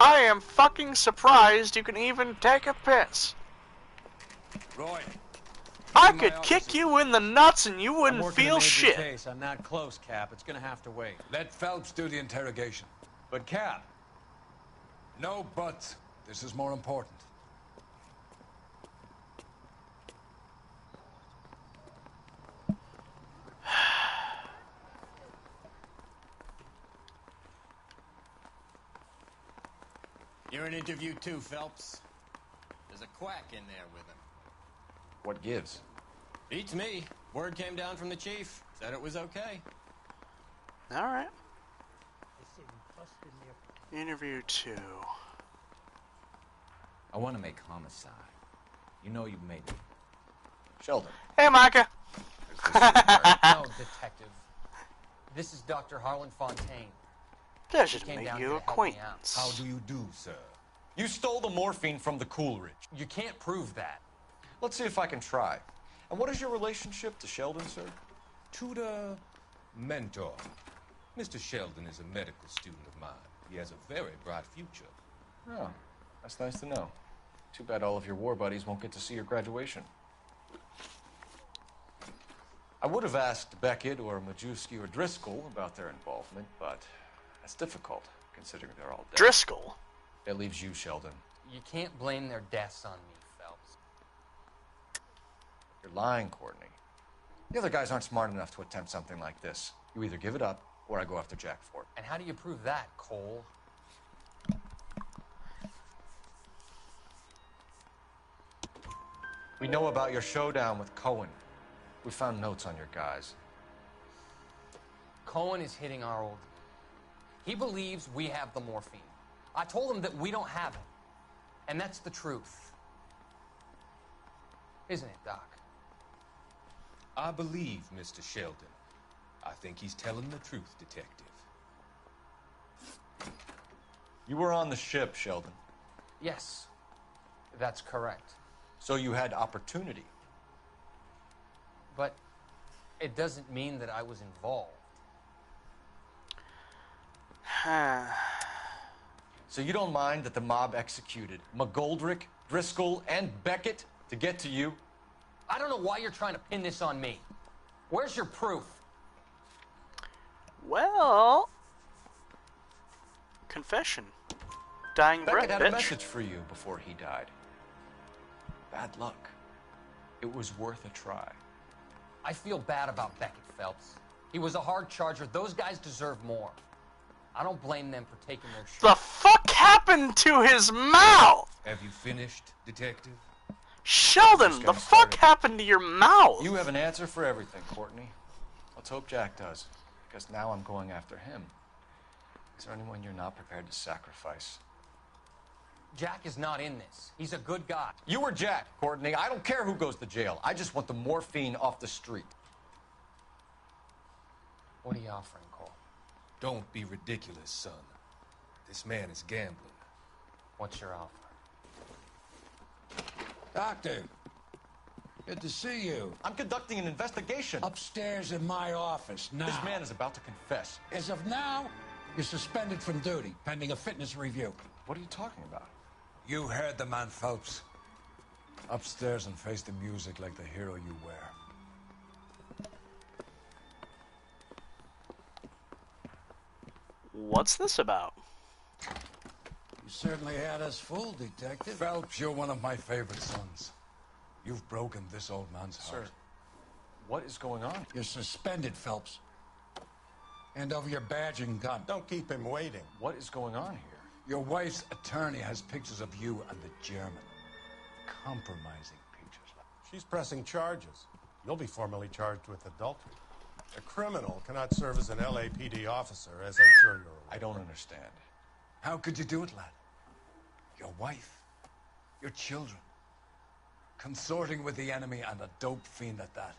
I am fucking surprised you can even take a piss. Roy. I could kick you in the nuts and you I'm wouldn't working a feel major shit. Case. I'm not close, Cap. It's gonna have to wait. Let Phelps do the interrogation. But Cap. No buts. This is more important. You're in interview too, Phelps. There's a quack in there with him. What gives? Beats me. Word came down from the chief. Said it was okay. Alright. Interview 2. I want to make homicide. You know you've made it. Sheldon. Hey, Micah. No, detective. This is Dr. Harlan Fontaine. Pleasure He to came make down your here to help me acquaintance. out. How do you do, sir? You stole the morphine from the Coolidge. You can't prove that. Let's see if I can try. And what is your relationship to Sheldon, sir? Tutor, mentor. Mr. Sheldon is a medical student of mine. He has a very bright future. Oh, that's nice to know. Too bad all of your war buddies won't get to see your graduation. I would have asked Beckett or Majewski or Driscoll about their involvement, but that's difficult, considering they're all dead. Driscoll? That leaves you, Sheldon. You can't blame their deaths on me, Phelps. You're lying, Courtney. The other guys aren't smart enough to attempt something like this. You either give it up, or I go after Jack for it. And how do you prove that, Cole? We know about your showdown with Cohen. We found notes on your guys. Cohen is hitting our old... He believes we have the morphine. I told him that we don't have it. And that's the truth. Isn't it, Doc? I believe Mr. Sheldon. I think he's telling the truth, Detective. You were on the ship, Sheldon. Yes, that's correct. So you had opportunity. But it doesn't mean that I was involved. So you don't mind that the mob executed McGoldrick, Driscoll, and Beckett to get to you? I don't know why you're trying to pin this on me. Where's your proof? Well, confession. Dying Beckett breath, had bitch. a message for you before he died. Bad luck. It was worth a try. I feel bad about Beckett, Phelps. He was a hard charger. Those guys deserve more. I don't blame them for taking their shot. The fuck happened to his mouth? Have you finished, Detective? Sheldon, the fuck happened to your mouth? You have an answer for everything, Courtney. Let's hope Jack does, because now I'm going after him. Is there anyone you're not prepared to sacrifice? Jack is not in this. He's a good guy. You or Jack, Courtney. I don't care who goes to jail. I just want the morphine off the street. What are you offering, Cole? Don't be ridiculous, son. This man is gambling. What's your offer? Doctor, good to see you. I'm conducting an investigation. Upstairs in my office now. This man is about to confess. As of now, you're suspended from duty, pending a fitness review. What are you talking about? You heard the man, Phelps. Upstairs and face the music like the hero you wear. What's this about? You certainly had us fooled, Detective. Phelps, you're one of my favorite sons. You've broken this old man's heart. Sir, what is going on? You're suspended, Phelps. Hand over your badge and gun. Don't keep him waiting. What is going on here? Your wife's attorney has pictures of you and the German. Compromising pictures. She's pressing charges. You'll be formally charged with adultery. A criminal cannot serve as an LAPD officer, as I'm sure you're aware. I don't understand. How could you do it, lad? Your wife, your children, consorting with the enemy and a dope fiend at that.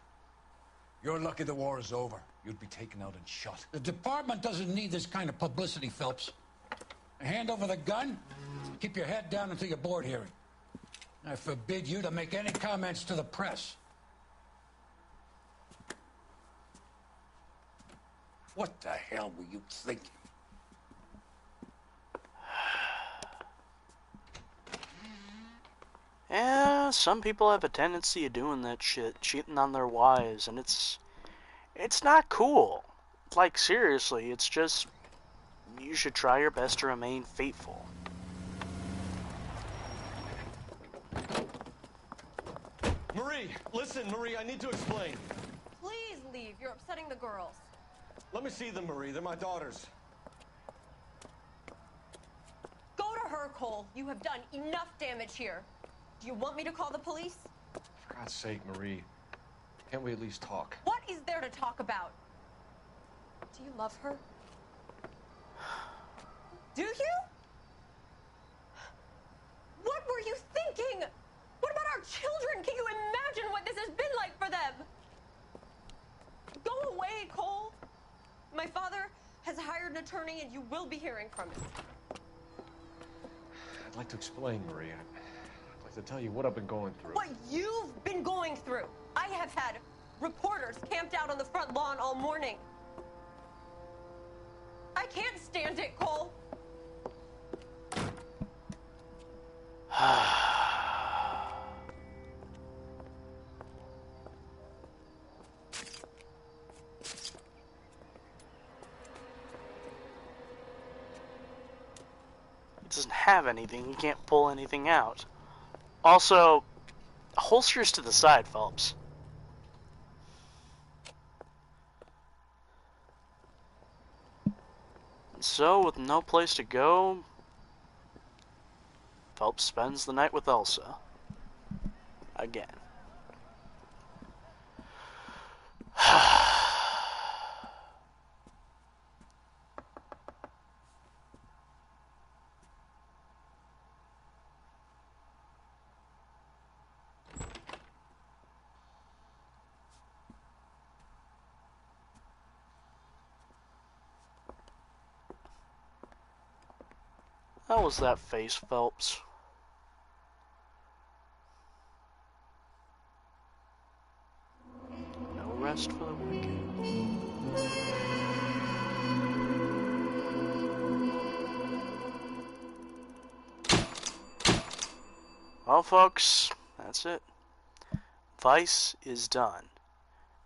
You're lucky the war is over. You'd be taken out and shot. The department doesn't need this kind of publicity, Phelps. Hand over the gun, keep your head down until your board hearing. I forbid you to make any comments to the press. What the hell were you thinking? Yeah, some people have a tendency of doing that shit, cheating on their wives, and it's not cool. Like, seriously, it's just, you should try your best to remain faithful. Marie, listen, Marie, I need to explain. Please leave. You're upsetting the girls. Let me see them, Marie. They're my daughters. Go to her, Cole. You have done enough damage here. Do you want me to call the police? For God's sake, Marie, can't we at least talk? What is there to talk about? Do you love her? Do you? What were you thinking? What about our children? Can you imagine what this has been and you will be hearing from him. I'd like to explain, Marie. I'd like to tell you what I've been going through. What you've been going through. I have had reporters camped out on the front lawn all morning. I can't stand it, Cole. He doesn't have anything. He can't pull anything out. Also, holsters to the side, Phelps. So, with no place to go, Phelps spends the night with Elsa. Again. How was that face, Phelps? No rest for the wicked. Well, folks, that's it. Vice is done.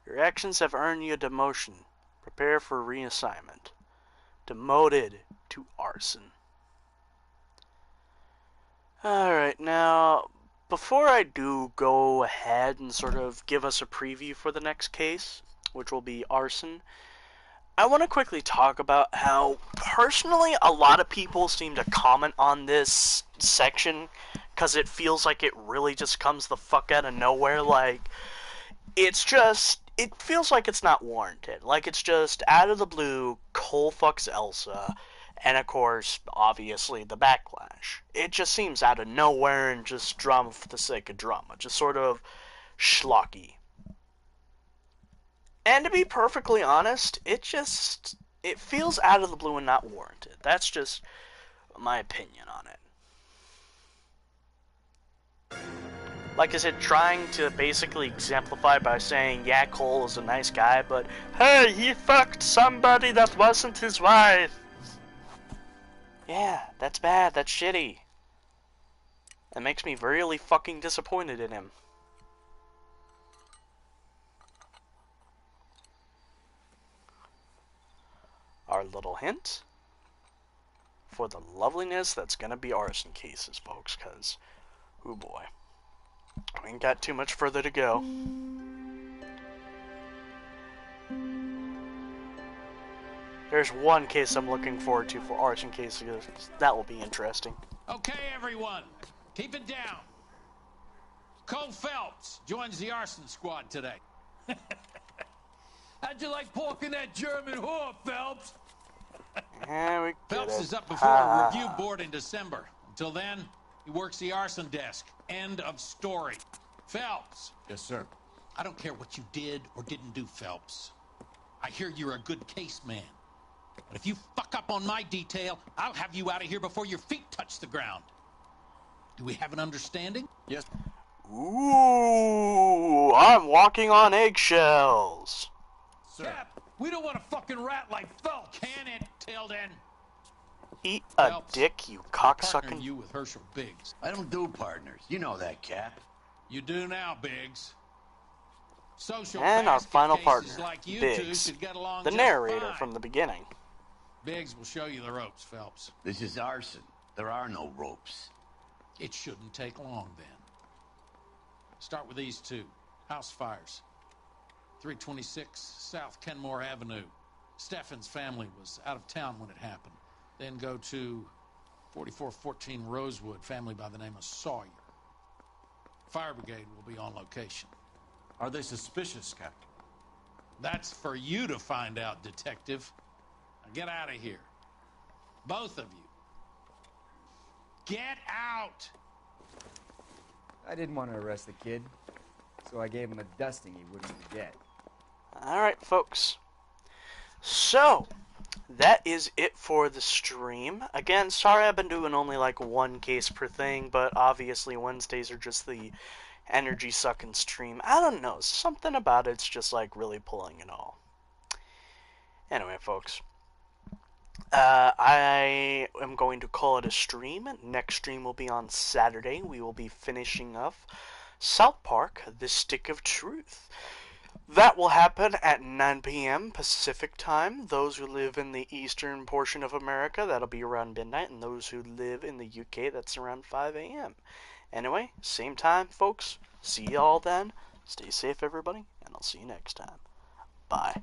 Your actions have earned you a demotion. Prepare for reassignment. Demoted to arson. Alright, now, before I do go ahead and sort of give us a preview for the next case, which will be arson, I want to quickly talk about how, personally, a lot of people seem to comment on this section, because it feels like it really just comes the fuck out of nowhere. Like, it's just, it feels like it's not warranted. Like, it's just, out of the blue, Cole fucks Elsa, and of course, obviously, the backlash. It just seems out of nowhere and just drama for the sake of drama. Just sort of schlocky. And to be perfectly honest, it feels out of the blue and not warranted. That's just my opinion on it. Like I said, trying to basically exemplify by saying, yeah, Cole is a nice guy, but hey, he fucked somebody that wasn't his wife. Yeah, that's bad, that's shitty. That makes me really fucking disappointed in him. Our little hint for the loveliness that's gonna be arson cases, folks, because, oh boy, we ain't got too much further to go. There's one case I'm looking forward to for arson cases. That will be interesting. Okay, everyone, keep it down. Cole Phelps joins the arson squad today. How'd you like pork in that German whore, Phelps? Yeah, we Phelps is up before a review board in December. Until then, he works the arson desk. End of story. Phelps. Yes, sir. I don't care what you did or didn't do, Phelps. I hear you're a good case man. But if you fuck up on my detail, I'll have you out of here before your feet touch the ground. Do we have an understanding? Yes. Ooh, I'm walking on eggshells. Sir. Cap, we don't want a fucking rat like Phelps. Can it, Tilden? Eat a Phelps, dick, you cocksucking. You with Herschel Biggs. I don't do partners. You know that, Cap. You do now, Biggs. Social and our final partner, like you Biggs, two get along the narrator fine. From the beginning. Biggs will show you the ropes, Phelps. This is arson. There are no ropes. It shouldn't take long, then. Start with these two. House fires. 326 South Kenmore Avenue. Steffen's family was out of town when it happened. Then go to 4414 Rosewood, family by the name of Sawyer. Fire brigade will be on location. Are they suspicious, Captain? That's for you to find out, Detective. Now get out of here. Both of you. Get out! I didn't want to arrest the kid, so I gave him a dusting he wouldn't forget. Alright, folks. So, that is it for the stream. Again, sorry I've been doing only like one case per thing, but obviously Wednesdays are just the energy sucking stream. I don't know, something about it's just like really pulling it all. Anyway, folks, I am going to call it a stream. Next stream will be on Saturday. We will be finishing up South Park, The Stick of Truth. That will happen at 9 p.m. Pacific time. Those who live in the eastern portion of America, that'll be around midnight. And those who live in the UK, that's around 5 a.m. Anyway, same time, folks. See y'all then. Stay safe, everybody, and I'll see you next time. Bye.